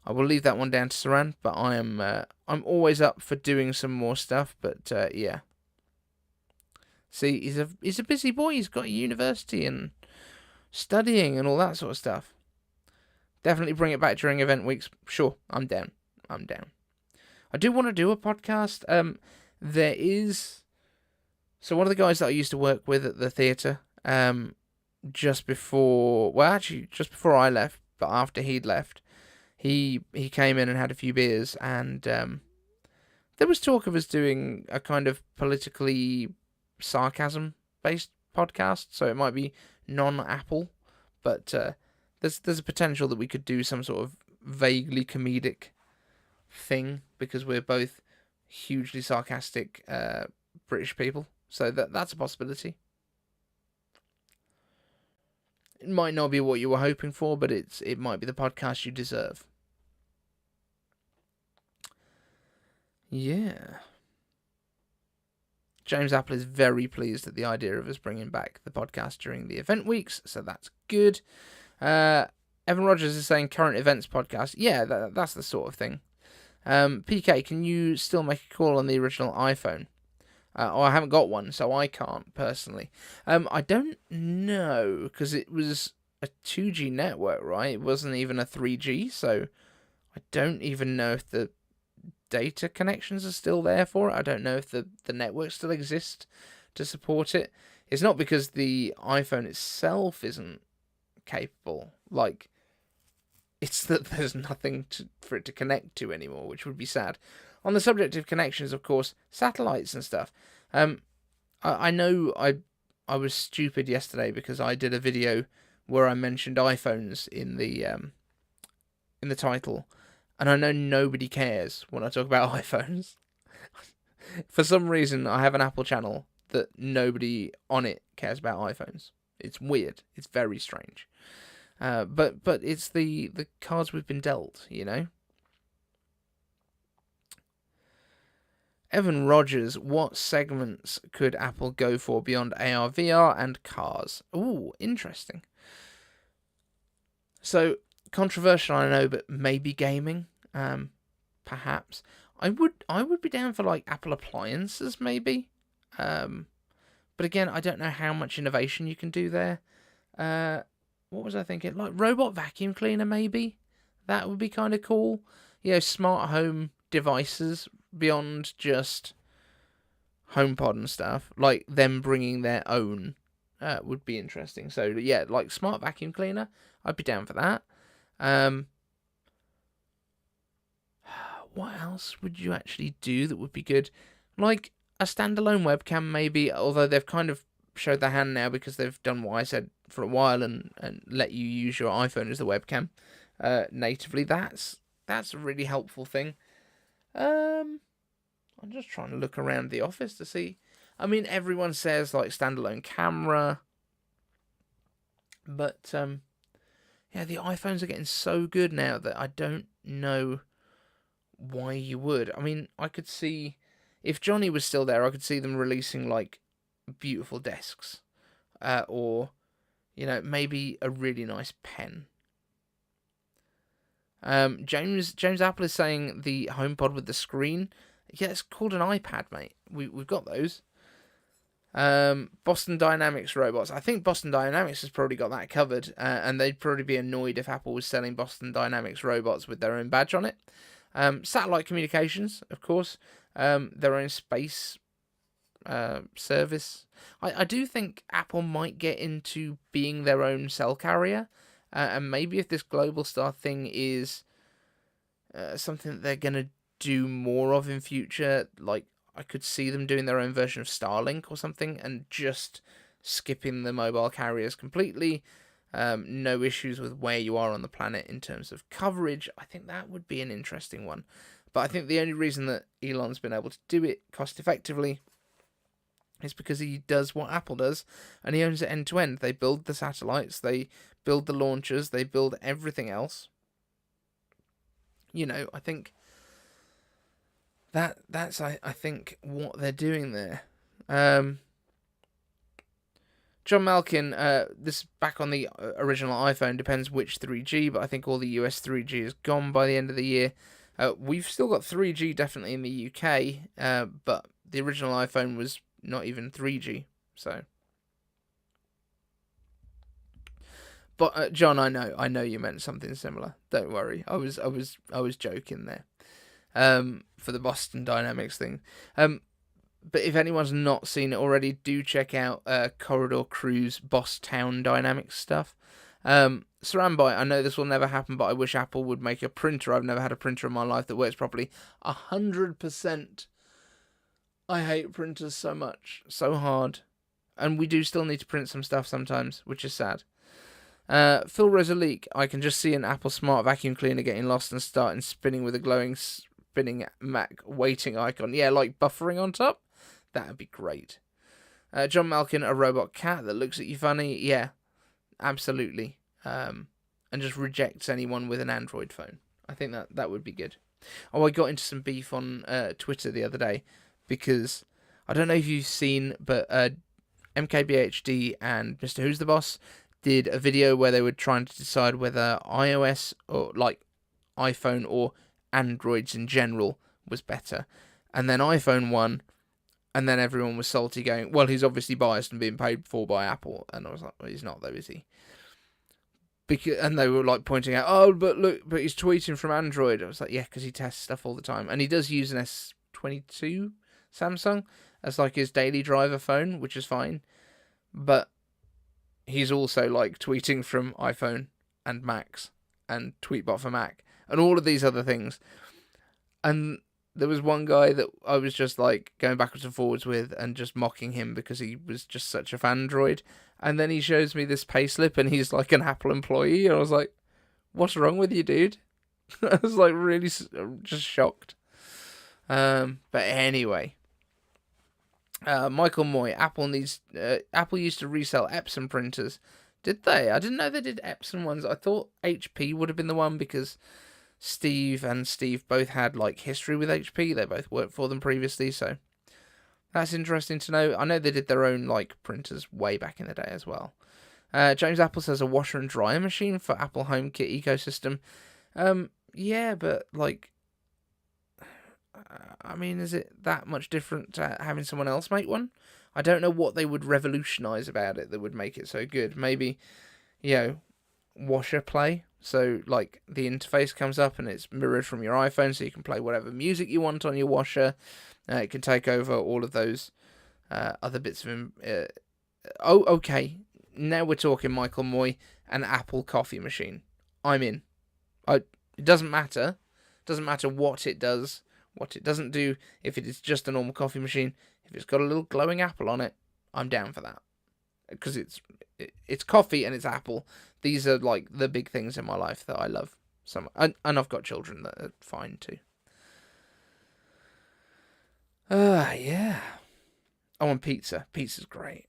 I will leave that one down to Saran. But I'm always up for doing some more stuff. But yeah. See, he's a busy boy. He's got a university and studying and all that sort of stuff. Definitely bring it back during event weeks. Sure, I'm down. I do want to do a podcast. There is... So one of the guys that I used to work with at the theatre, just before I left, but after he'd left, he came in and had a few beers, and there was talk of us doing a kind of politically sarcasm-based podcast, so it might be non-Apple, but there's a potential that we could do some sort of vaguely comedic thing, because we're both hugely sarcastic British people, so that's a possibility. It might not be what you were hoping for, but it might be the podcast you deserve. Yeah. James Apple is very pleased at the idea of us bringing back the podcast during the event weeks, so that's good. Evan Rogers is saying current events podcast. Yeah, that's the sort of thing. PK, can you still make a call on the original iPhone? I haven't got one, so I can't personally. I don't know, because it was a 2G network, right? It wasn't even a 3G, so I don't even know if the data connections are still there for it. I don't know if the network still exists to support it. It's not because the iPhone itself isn't capable. Like, it's that there's nothing for it to connect to anymore, which would be sad. On the subject of connections, of course, satellites and stuff. I know I was stupid yesterday because I did a video where I mentioned iPhones in the title, and I know nobody cares when I talk about iPhones. For some reason, I have an Apple channel that nobody on it cares about iPhones. It's weird. It's very strange. But it's the cards we've been dealt, you know? Evan Rogers, what segments could Apple go for beyond AR, VR, and cars? Ooh, interesting. So, controversial, I know, but maybe gaming, perhaps. I would be down for like Apple appliances, maybe. But again, I don't know how much innovation you can do there. What was I thinking? Like robot vacuum cleaner, maybe. That would be kind of cool. Smart home devices beyond just HomePod and stuff. Like them bringing their own would be interesting. So yeah, like smart vacuum cleaner, I'd be down for that. What else would you actually do that would be good? Like a standalone webcam, maybe. Although they've kind of showed their hand now because they've done what I said for a while and let you use your iPhone as the webcam natively. That's a really helpful thing. I'm just trying to look around the office to see. I mean, everyone says like standalone camera, but the iPhones are getting so good now that I don't know why you would. I mean, I could see if Johnny was still there, I could see them releasing like beautiful desks, or maybe a really nice pen. James Apple is saying the HomePod with the screen. Yeah, it's called an iPad, mate. We've got those. Boston Dynamics robots. I think Boston Dynamics has probably got that covered, and they'd probably be annoyed if Apple was selling Boston Dynamics robots with their own badge on it. Satellite communications, of course. Their own space service. I do think Apple might get into being their own cell carrier, and maybe if this Global Star thing is something that they're going to do more of in future, like I could see them doing their own version of Starlink or something and just skipping the mobile carriers completely. No issues with where you are on the planet in terms of coverage. I think that would be an interesting one. But I think the only reason that Elon's been able to do it cost effectively is because he does what Apple does, and he owns it end to end. They build the satellites, they build the launchers, they build everything else. I think that's I think what they're doing there. John Malkin, this back on the original iPhone, depends which 3G, but I think all the US 3G is gone by the end of the year. We've still got 3G definitely in the UK, but the original iPhone was not even 3G, so. But John, I know you meant something similar. Don't worry, I was joking there. For the Boston Dynamics thing. But if anyone's not seen it already, do check out Corridor Cruise Boss Town Dynamics stuff. Sarambai, I know this will never happen, but I wish Apple would make a printer. I've never had a printer in my life that works properly. 100%. I hate printers so much. So hard. And we do still need to print some stuff sometimes, which is sad. Phil Rosaleek, I can just see an Apple Smart Vacuum Cleaner getting lost and starting spinning with a glowing spinning Mac waiting icon. Yeah, like buffering on top. That would be great. John Malkin, a robot cat that looks at you funny. Yeah, absolutely. And just rejects anyone with an Android phone. I think that would be good. Oh, I got into some beef on Twitter the other day because I don't know if you've seen, but MKBHD and Mr. Who's the Boss did a video where they were trying to decide whether iOS or like iPhone or Androids in general was better. And then iPhone won, and then everyone was salty going, well, he's obviously biased and being paid for by Apple. And I was like, well, he's not though, is he? And they were like pointing out, oh, but look, but he's tweeting from Android. I was like, yeah, because he tests stuff all the time. And he does use an S22 Samsung as like his daily driver phone, which is fine. But he's also like tweeting from iPhone and Macs and Tweetbot for Mac and all of these other things. And there was one guy that I was just like going backwards and forwards with and just mocking him because he was just such a fandroid. And then he shows me this payslip and he's like an Apple employee. And I was like, what's wrong with you, dude? I was like really just shocked. But anyway, Michael Moy, Apple used to resell Epson printers. Did they? I didn't know they did Epson ones. I thought HP would have been the one because Steve both had like history with HP. They both worked for them previously, so that's interesting to know. I know they did their own like printers way back in the day as well. James Apple says a washer and dryer machine for Apple HomeKit ecosystem. Yeah, but like, I mean, is it that much different to having someone else make one? I don't know what they would revolutionize about it that would make it so good. Maybe, washer play. So, like, the interface comes up and it's mirrored from your iPhone, so you can play whatever music you want on your washer. It can take over all of those other bits of... okay. Now we're talking Michael Moy, an Apple coffee machine. I'm in. It doesn't matter. It doesn't matter what it does, what it doesn't do. If it is just a normal coffee machine, if it's got a little glowing apple on it, I'm down for that. Because it's coffee and it's Apple. These are like the big things in my life that I love. And I've got children that are fine too. Yeah. I want pizza. Pizza's great.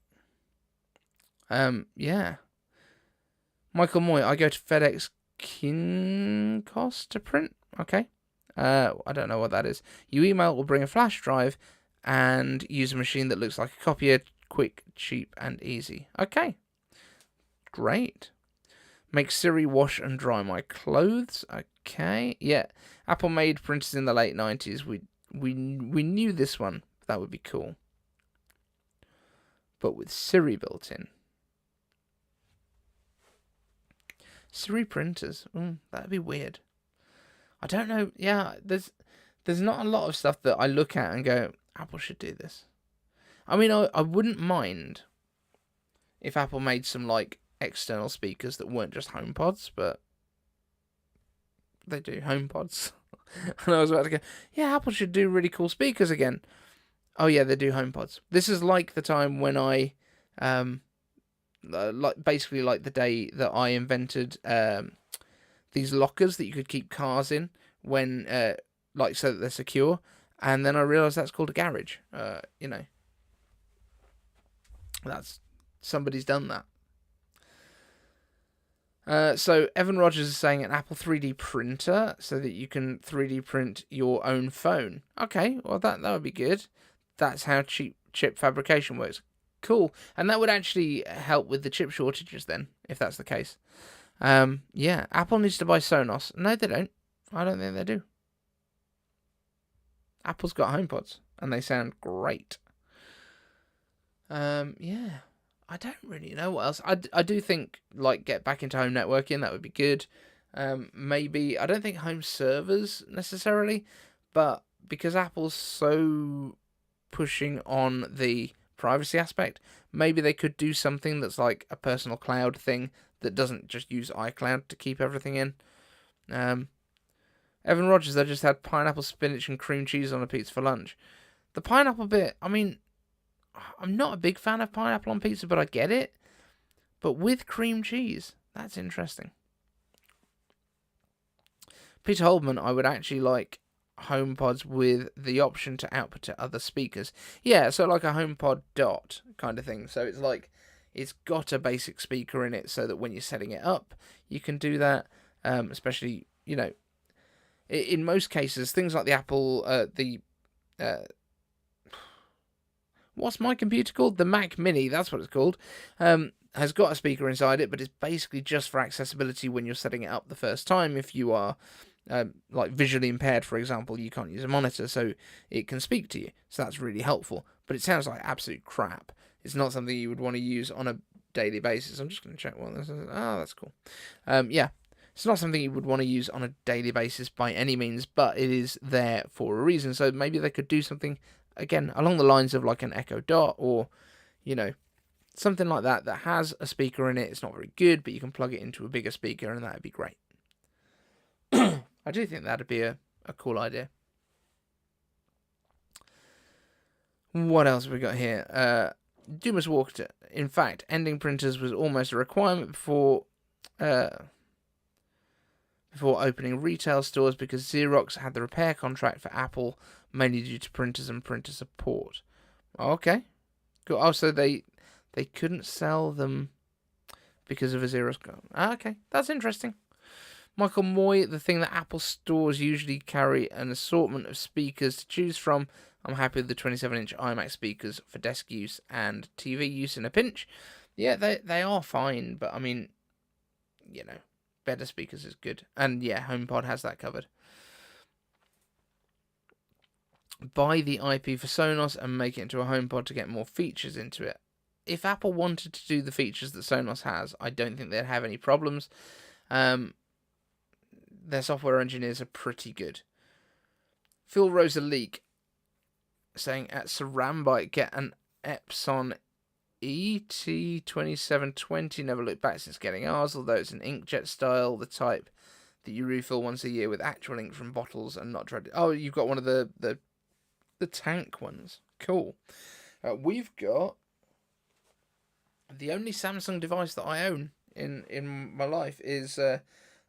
Yeah. Michael Moy, I go to FedEx Kinkost to print. Okay. I don't know what that is. You email or bring a flash drive and use a machine that looks like a copier. Quick, cheap, and easy. Okay. Great. Make Siri wash and dry my clothes. Okay. Yeah. Apple made printers in the late 90s. We knew this one. That would be cool. But with Siri built in. Siri printers. That'd be weird. I don't know. Yeah, there's not a lot of stuff that I look at and go, Apple should do this. I mean, I wouldn't mind if Apple made some like external speakers that weren't just HomePods, but they do HomePods. And I was about to go, yeah, Apple should do really cool speakers again. Oh yeah, they do HomePods. This is like the time when I, basically like the day that I invented these lockers that you could keep cars in when, so that they're secure. And then I realised that's called a garage. That's somebody's done that. So Evan Rogers is saying an Apple 3D printer so that you can 3D print your own phone. Okay, well that would be good. That's how chip fabrication works. Cool. And that would actually help with the chip shortages then, if that's the case. Yeah, Apple needs to buy Sonos. No, they don't. I don't think they do. Apple's got HomePods, and they sound great. Yeah, I don't really know what else. I do think, like, get back into home networking, that would be good. Maybe, I don't think home servers necessarily, but because Apple's so pushing on the privacy aspect, maybe they could do something that's like a personal cloud thing that doesn't just use iCloud to keep everything in. Evan Rogers, I just had pineapple, spinach, and cream cheese on a pizza for lunch. The pineapple bit, I mean, I'm not a big fan of pineapple on pizza, but I get it. But with cream cheese, that's interesting. Peter Holdman, I would actually like HomePods with the option to output to other speakers. Yeah, so like a HomePod Dot kind of thing. So it's like, it's got a basic speaker in it so that when you're setting it up, you can do that. Especially, in most cases, things like the Apple, what's my computer called? The Mac Mini, that's what it's called, has got a speaker inside it, but it's basically just for accessibility when you're setting it up the first time. If you are like visually impaired, for example, you can't use a monitor, so it can speak to you. So that's really helpful. But it sounds like absolute crap. It's not something you would want to use on a daily basis. I'm just going to check what this is. Oh, that's cool. Yeah. It's not something you would want to use on a daily basis by any means, but it is there for a reason. So maybe they could do something, again, along the lines of like an Echo Dot or, something like that has a speaker in it. It's not very good, but you can plug it into a bigger speaker and that would be great. I do think that would be a cool idea. What else have we got here? Dumas walked it. In fact, ending printers was almost a requirement before opening retail stores because Xerox had the repair contract for Apple, mainly due to printers and printer support. Okay. Cool. Oh, so they couldn't sell them because of a Xerox. Okay, that's interesting. Michael Moy, the thing that Apple stores usually carry an assortment of speakers to choose from. I'm happy with the 27-inch iMac speakers for desk use and TV use in a pinch. Yeah, they are fine, but I mean, better speakers is good. And yeah, HomePod has that covered. Buy the IP for Sonos and make it into a HomePod to get more features into it. If Apple wanted to do the features that Sonos has, I don't think they'd have any problems. Their software engineers are pretty good. Phil Rose a leak saying at Cerambite get an Epson ET2720. Never looked back since getting ours, although it's an inkjet style, the type that you refill once a year with actual ink from bottles and not dreaded. Oh, you've got one of the tank ones. Cool. We've got the only Samsung device that I own in my life is a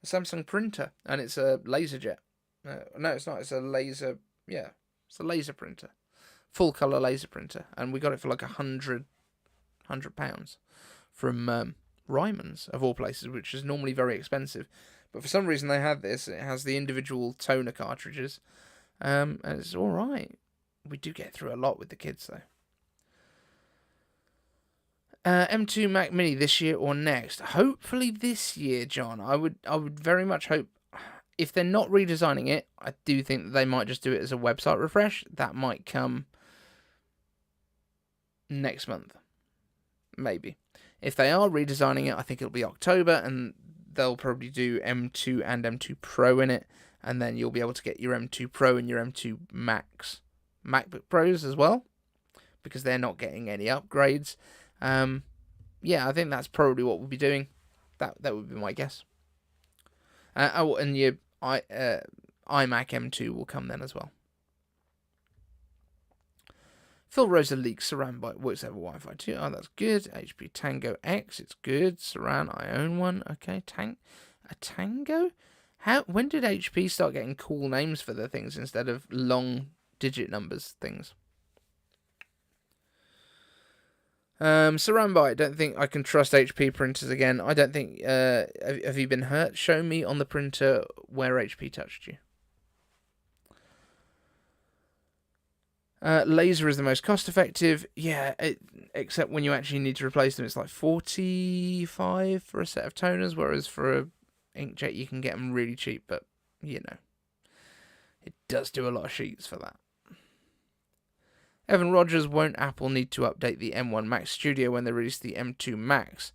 Samsung printer, and it's a LaserJet. No, it's not. It's a laser. Yeah, it's a laser printer, full color laser printer, and we got it for like £100 from Ryman's of all places, which is normally very expensive. But for some reason they had this. It has the individual toner cartridges, and it's all right. We do get through a lot with the kids though. M2 Mac Mini this year or next? Hopefully this year, John. I would very much hope. If they're not redesigning it, I do think that they might just do it as a website refresh. That might come next month. Maybe. If they are redesigning it, I think it'll be October, and they'll probably do M2 and M2 Pro in it, and then you'll be able to get your M2 Pro and your M2 Max MacBook Pros as well, because they're not getting any upgrades. Yeah, I think that's probably what we'll be doing. That would be my guess. And your iMac M2 will come then as well. Phil Rosa leaks Saran works over Wi-Fi too. Oh, that's good. HP Tango X, it's good. Saran, I own one. Okay, a Tango? When did HP start getting cool names for their things instead of long digit numbers things? Saranby, I don't think I can trust HP printers again. I don't think. Have you been hurt? Show me on the printer where HP touched you. Laser is the most cost effective. Yeah, except when you actually need to replace them, it's like $45 for a set of toners, whereas for a inkjet you can get them really cheap. But it does do a lot of sheets for that. Evan Rogers, won't Apple need to update the M1 Max Studio when they release the M2 Max?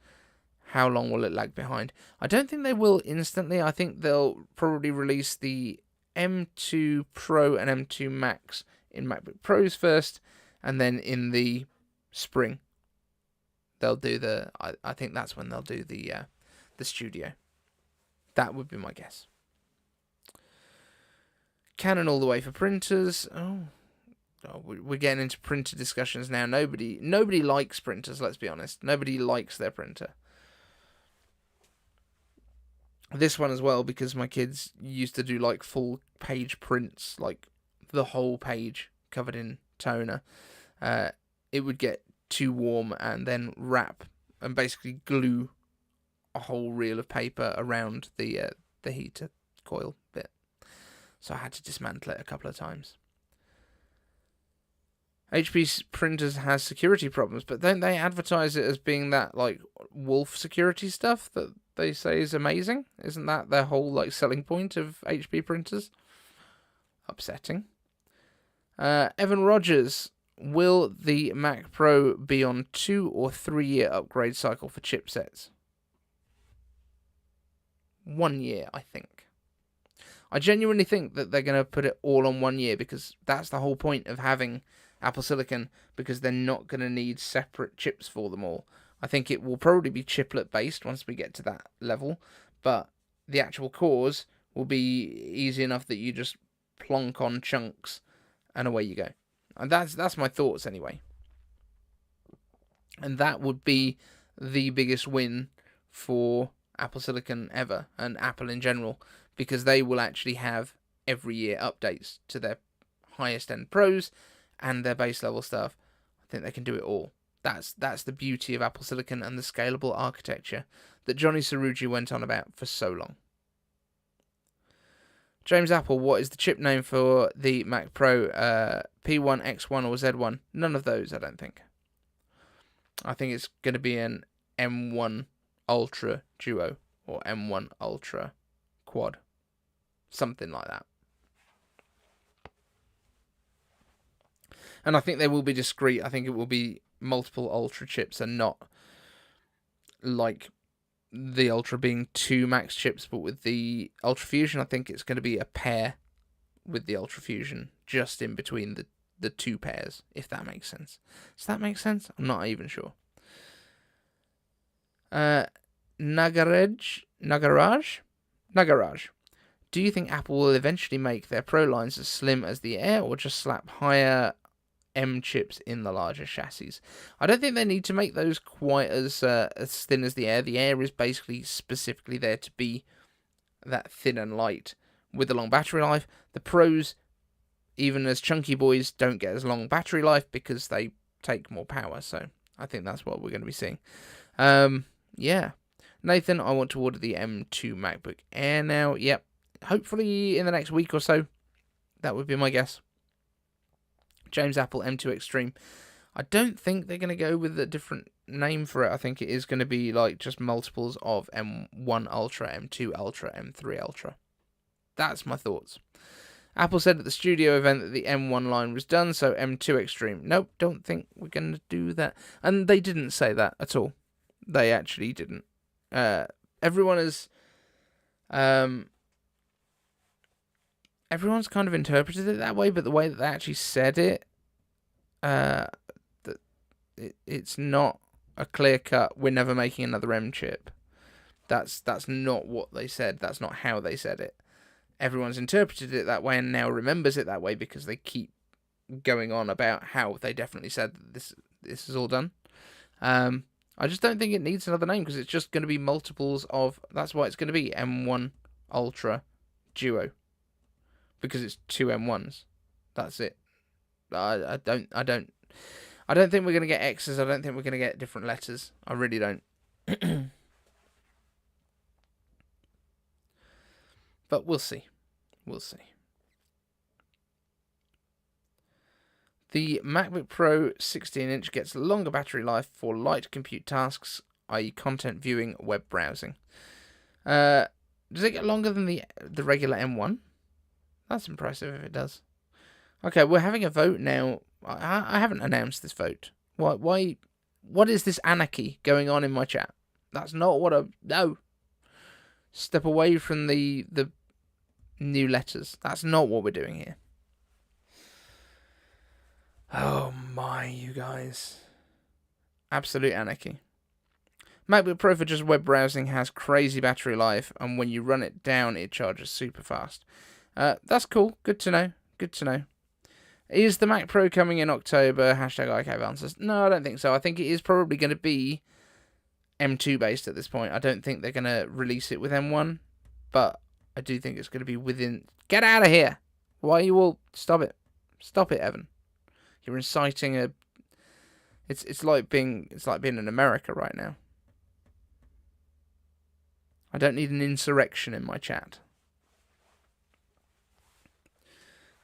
How long will it lag behind? I don't think they will instantly. I think they'll probably release the M2 Pro and M2 Max in MacBook Pros first, and then in the spring they'll do the. I think that's when they'll do the Studio. That would be my guess. Canon all the way for printers. Oh, we're getting into printer discussions now. Nobody likes printers, let's be honest. Nobody likes their printer. This one as well, because my kids used to do like full page prints, like the whole page covered in toner. It would get too warm and then wrap and basically glue a whole reel of paper around the heater coil bit. so I had to dismantle it a couple of times. HP's printers has security problems, but don't they advertise it as being that like wolf security stuff that they say is amazing? Isn't that their whole like selling point of HP printers? Upsetting. Evan Rogers, will the Mac Pro be on 2 or 3 year upgrade cycle for chipsets? 1 year, I think. I genuinely think that they're going to put it all on 1 year, because that's the whole point of having Apple Silicon, because they're not going to need separate chips for them all. I think it will probably be chiplet based once we get to that level, but the actual cores will be easy enough that you just plonk on chunks and away you go. And that's my thoughts anyway. And that would be the biggest win for Apple Silicon ever, and Apple in general, because they will actually have every year updates to their highest end pros and their base level stuff. I think they can do it all. That's the beauty of Apple Silicon and the scalable architecture that Johnny Sarugi went on about for so long. James Apple, what is the chip name for the Mac Pro? P1, X1 or Z1? None of those, I don't think. I think it's going to be an M1 Ultra Duo or M1 Ultra Quad. Something like that. And I think they will be discrete. I think it will be multiple Ultra chips and not like the Ultra being 2 Max chips, but with the Ultra Fusion, I think it's going to be a pair with the Ultra Fusion just in between the 2 pairs, if that makes sense. Does that make sense? I'm not even sure. Nagaraj. Do you think Apple will eventually make their Pro lines as slim as the Air, or just slap higher M chips in the larger chassis? I don't think they need to make those quite as thin as the Air. The Air is basically specifically there to be that thin and light with a long battery life. The Pros, even as chunky boys, don't get as long battery life because they take more power. So I think that's what we're going to be seeing. Yeah. Nathan, I want to order the M2 MacBook Air now. Yep. Hopefully in the next week or so. That would be my guess. James Apple M2 Extreme. I don't think they're going to go with a different name for it. I think it is going to be like just multiples of M1 Ultra, M2 Ultra, M3 Ultra. That's my thoughts. Apple said at the studio event that the M1 line was done, so M2 Extreme. Nope, don't think we're going to do that. And they didn't say that at all. They actually didn't. Everyone is... everyone's kind of interpreted it that way, but the way that they actually said it, it's not a clear cut, we're never making another M chip. That's not what they said. That's not how they said it. Everyone's interpreted it that way and now remembers it that way because they keep going on about how they definitely said that this is all done. I just don't think it needs another name because it's just going to be multiples of... That's why it's going to be M1 Ultra Duo. Because it's 2 M1s. That's it. I don't think we're going to get X's. I don't think we're going to get different letters. I really don't. But we'll see. We'll see. The MacBook Pro 16-inch gets longer battery life for light compute tasks, i.e. content viewing, web browsing. Does it get longer than the regular M1? That's impressive if it does. Okay, we're having a vote now. I haven't announced this vote. Why? What is this anarchy going on in my chat? That's not what no. Step away from the new letters. That's not what we're doing here. Oh my, you guys. Absolute anarchy. MacBook Pro for just web browsing has crazy battery life, and when you run it down, it charges super fast. That's cool. Good to know. Good to know. Is the Mac Pro coming in October? Hashtag iCaveAnswers. No, I don't think so. I think it is probably going to be M2 based at this point. I don't think they're going to release it with M1, but I do think it's going to be within... Get out of here! Why are you all... Stop it. Stop it, Evan. You're inciting a... It's like being in America right now. I don't need an insurrection in my chat.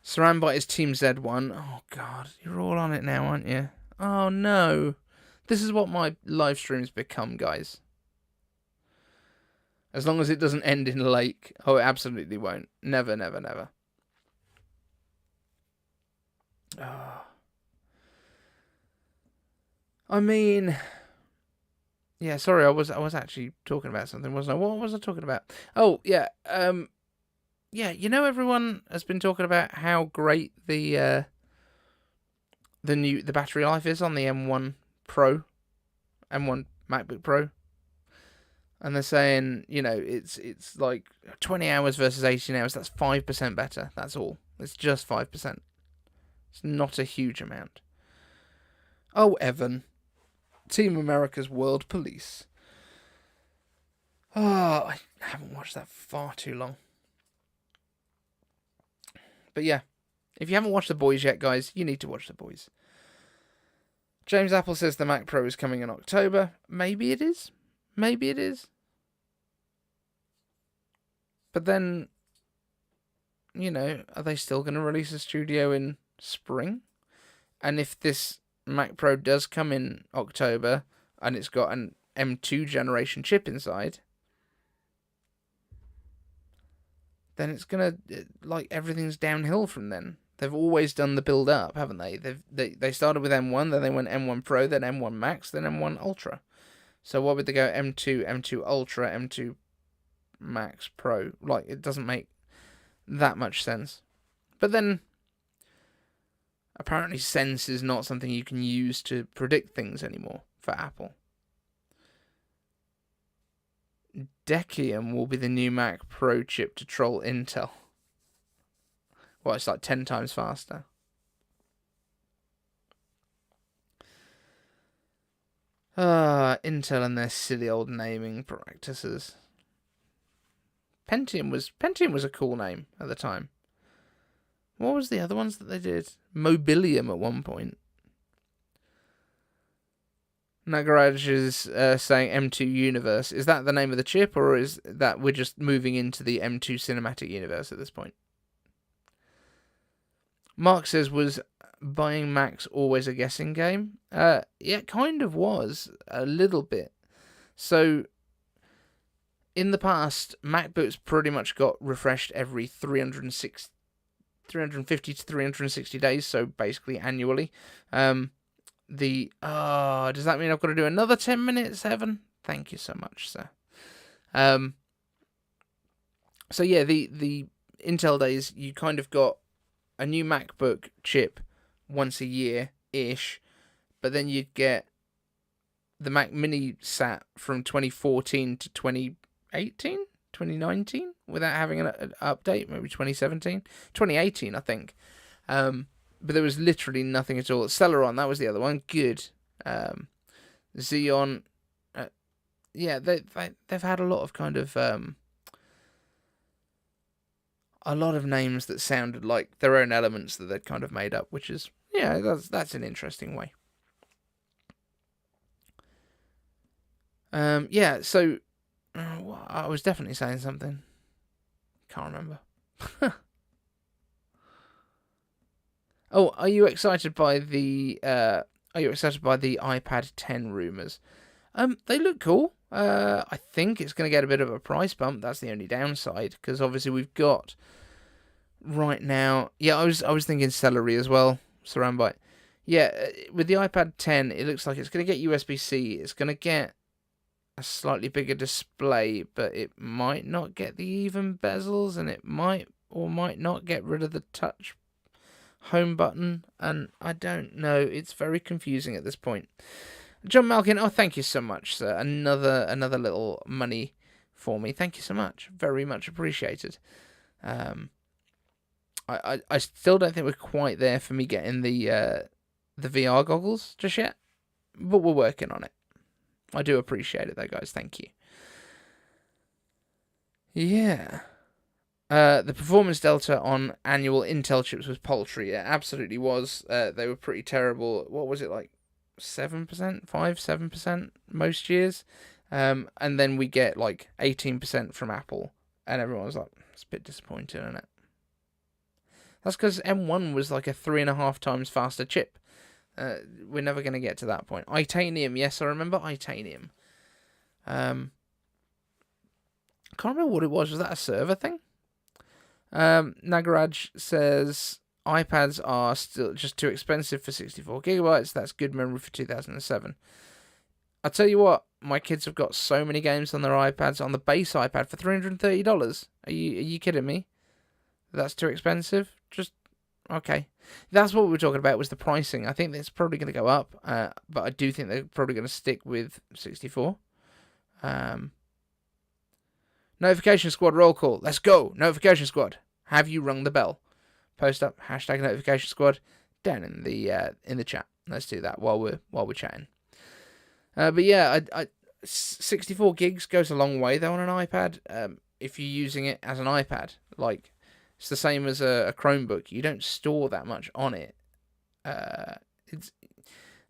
Saranbite is Team Z1. Oh, God. You're all on it now, aren't you? Oh, no. This is what my live streams become, guys. As long as it doesn't end in lake. Oh, it absolutely won't. Never, never, never. Oh. I mean... Yeah, sorry, I was actually talking about something, wasn't I? What was I talking about? Oh, yeah. Yeah, you know, everyone has been talking about how great the battery life is on the M1 Pro, M1 MacBook Pro, and they're saying, you know, it's like 20 hours versus 18 hours. That's 5% better. That's all. It's just 5%. It's not a huge amount. Oh, Evan, Team America's World Police. Oh, I haven't watched that for far too long. But yeah, if you haven't watched The Boys yet, guys, you need to watch The Boys. James Apple says the Mac Pro is coming in October. Maybe it is. Maybe it is. But then, you know, are they still going to release a Studio in spring? And if this Mac Pro does come in October and it's got an M2 generation chip inside, then it's going to, like, everything's downhill from then. They've always done the build up, haven't they? They started with M1, then they went M1 Pro, then M1 Max, then M1 Ultra. So why would they go M2, M2 Ultra, M2 Max Pro? Like, it doesn't make that much sense. But then, apparently sense is not something you can use to predict things anymore for Apple. Dekium will be the new Mac Pro chip to troll Intel. Well, it's like 10 times faster. Intel and their silly old naming practices. Pentium was a cool name at the time. What was the other ones that they did? Mobilium at one point. Nagaraj is saying M2 Universe. Is that the name of the chip, or is that we're just moving into the M2 Cinematic Universe at this point? Mark says, was buying Macs always a guessing game? Yeah, it kind of was, a little bit. So, in the past, MacBooks pretty much got refreshed every 350 to 360 days, so basically annually. Does that mean I've got to do another 10 minutes, Evan? Thank you so much, sir. So yeah, the Intel days, you kind of got a new MacBook chip once a year-ish, but then you'd get the Mac Mini sat from 2014 to 2018, 2019, without having an update, maybe 2017, 2018, I think. But there was literally nothing at all. Celeron, that was the other one. Good. Xeon. Yeah, they've had a lot of kind of a lot of names that sounded like their own elements that they'd kind of made up, which is, yeah, that's an interesting way. Yeah, so I was definitely saying something. Can't remember. Oh, are you excited by the iPad 10 rumors? They look cool. I think it's going to get a bit of a price bump. That's the only downside, because obviously we've got right now. Yeah, I was thinking celery as well. Saranbite. Yeah, with the iPad 10, it looks like it's going to get USB-C. It's going to get a slightly bigger display, but it might not get the even bezels, and it might or might not get rid of the touch home button, and I don't know. It's very confusing at this point. John Malkin, oh, thank you so much, sir. Another little money for me. Thank you so much. Very much appreciated. I still don't think we're quite there for me getting the VR goggles just yet, but we're working on it. I do appreciate it, though, guys. Thank you. Yeah. The performance delta on annual Intel chips was paltry. It absolutely was. They were pretty terrible. What was it, like 7%? 7% most years? And then we get like 18% from Apple. And everyone was like, it's a bit disappointing, isn't it? That's because M1 was like a 3.5 times faster chip. We're never going to get to that point. Itanium, yes, I remember Itanium. Can't remember what it was. Was that a server thing? Nagaraj says iPads are still just too expensive for 64 gigabytes. That's good memory for 2007. I'll tell you what, my kids have got so many games on their iPads, on the base iPad, for $330. Are you kidding me? That's too expensive? Just, okay. That's what we were talking about, was the pricing. I think it's probably going to go up, but I do think they're probably going to stick with 64. Notification Squad roll call. Let's go. Notification Squad. Have you rung the bell? Post up hashtag Notification Squad down in the chat. Let's do that while we're chatting. But yeah, 64 gigs goes a long way though on an iPad. If you're using it as an iPad, like it's the same as a Chromebook. You don't store that much on it. It's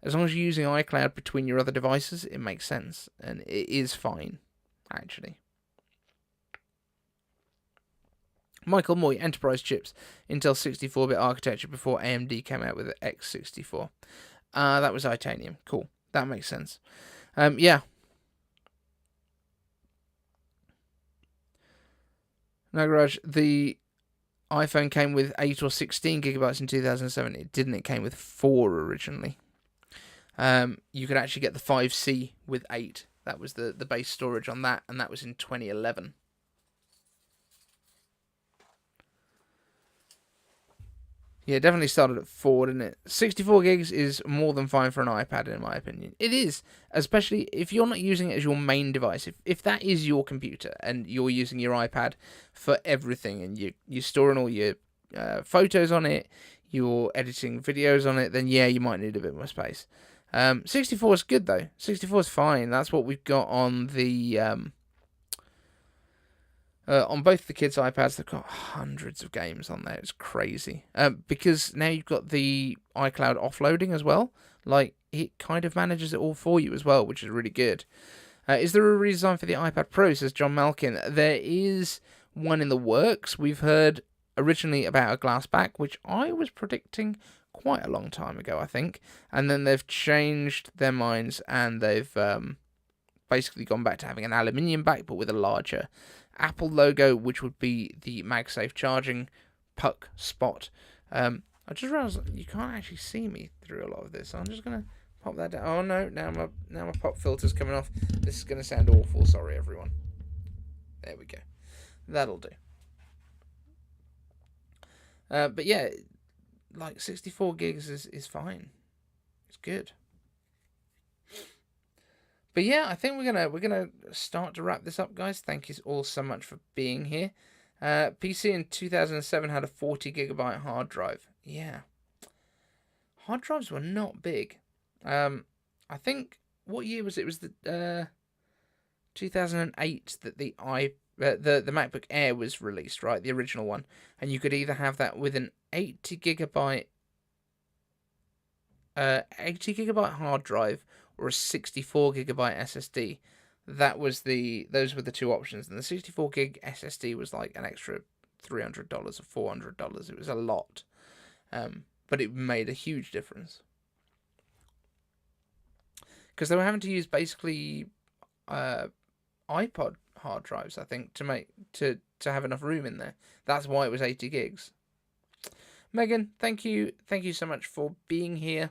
as long as you're using iCloud between your other devices, it makes sense, and it is fine, actually. Michael Moy, Enterprise chips, Intel 64-bit architecture before AMD came out with the X64. That was Itanium. Cool. That makes sense. Yeah. Nagaraj, the iPhone came with 8 or 16 gigabytes in 2007. It didn't. It came with 4 originally. You could actually get the 5C with 8. That was the base storage on that, and that was in 2011. Yeah, definitely started at 4, didn't it? 64 gigs is more than fine for an iPad, in my opinion. It is, especially if you're not using it as your main device. If that is your computer and you're using your iPad for everything, and you're storing all your photos on it, you're editing videos on it, then yeah, you might need a bit more space. 64 is good, though. 64 is fine. That's what we've got on the... on both the kids' iPads, they've got hundreds of games on there. It's crazy. Because now you've got the iCloud offloading as well. Like, it kind of manages it all for you as well, which is really good. Is there a redesign for the iPad Pro, says John Malkin? There is one in the works. We've heard originally about a glass back, which I was predicting quite a long time ago, I think. And then they've changed their minds, and they've basically gone back to having an aluminium back, but with a larger Apple logo, which would be the MagSafe charging puck spot. I just realised you can't actually see me through a lot of this, so I'm just gonna pop that down. Oh no, now my pop filter's coming off. This is gonna sound awful. Sorry, everyone. There we go. That'll do. But yeah, like 64 gigs is fine. It's good. But yeah, I think we're gonna start to wrap this up, guys. Thank you all so much for being here. PC in 2007 had a 40 gigabyte hard drive. Yeah, hard drives were not big. I think, what year was it? It was the 2008 that the MacBook Air was released, right? The original one, and you could either have that with an 80 gigabyte hard drive or a 64 gigabyte SSD. Those were the two options, and the 64 gig SSD was like an extra $300 or $400. It was a lot, but it made a huge difference because they were having to use basically iPod hard drives, I think, to have enough room in there. That's why it was 80 gigs. Megan, thank you so much for being here.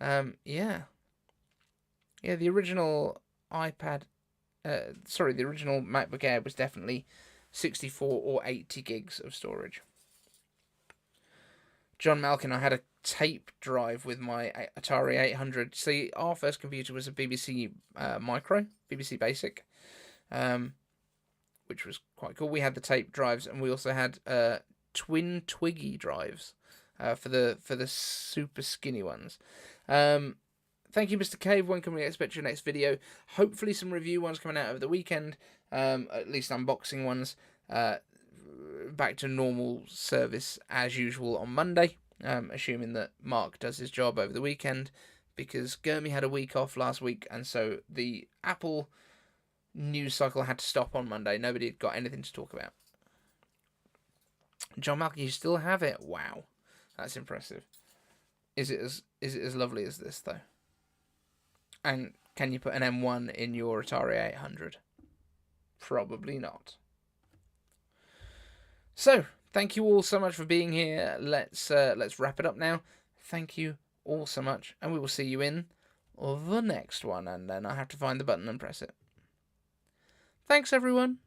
Yeah, the original the original MacBook Air was definitely 64 or 80 gigs of storage. John Malkin, I had a tape drive with my Atari 800. See, our first computer was a BBC Micro, BBC Basic, which was quite cool. We had the tape drives, and we also had twin Twiggy drives for the super skinny ones. Thank you, Mr. Cave. When can we expect your next video? Hopefully some review ones coming out over the weekend. At least unboxing ones. Back to normal service as usual on Monday. Assuming that Mark does his job over the weekend. Because Gurmy had a week off last week. And so the Apple news cycle had to stop on Monday. Nobody had got anything to talk about. John Malcolm, you still have it. Wow, that's impressive. Is it as lovely as this though? And can you put an M1 in your Atari 800? Probably not. So, thank you all so much for being here. Let's wrap it up now. Thank you all so much, and we will see you in the next one. And then I have to find the button and press it. Thanks, everyone.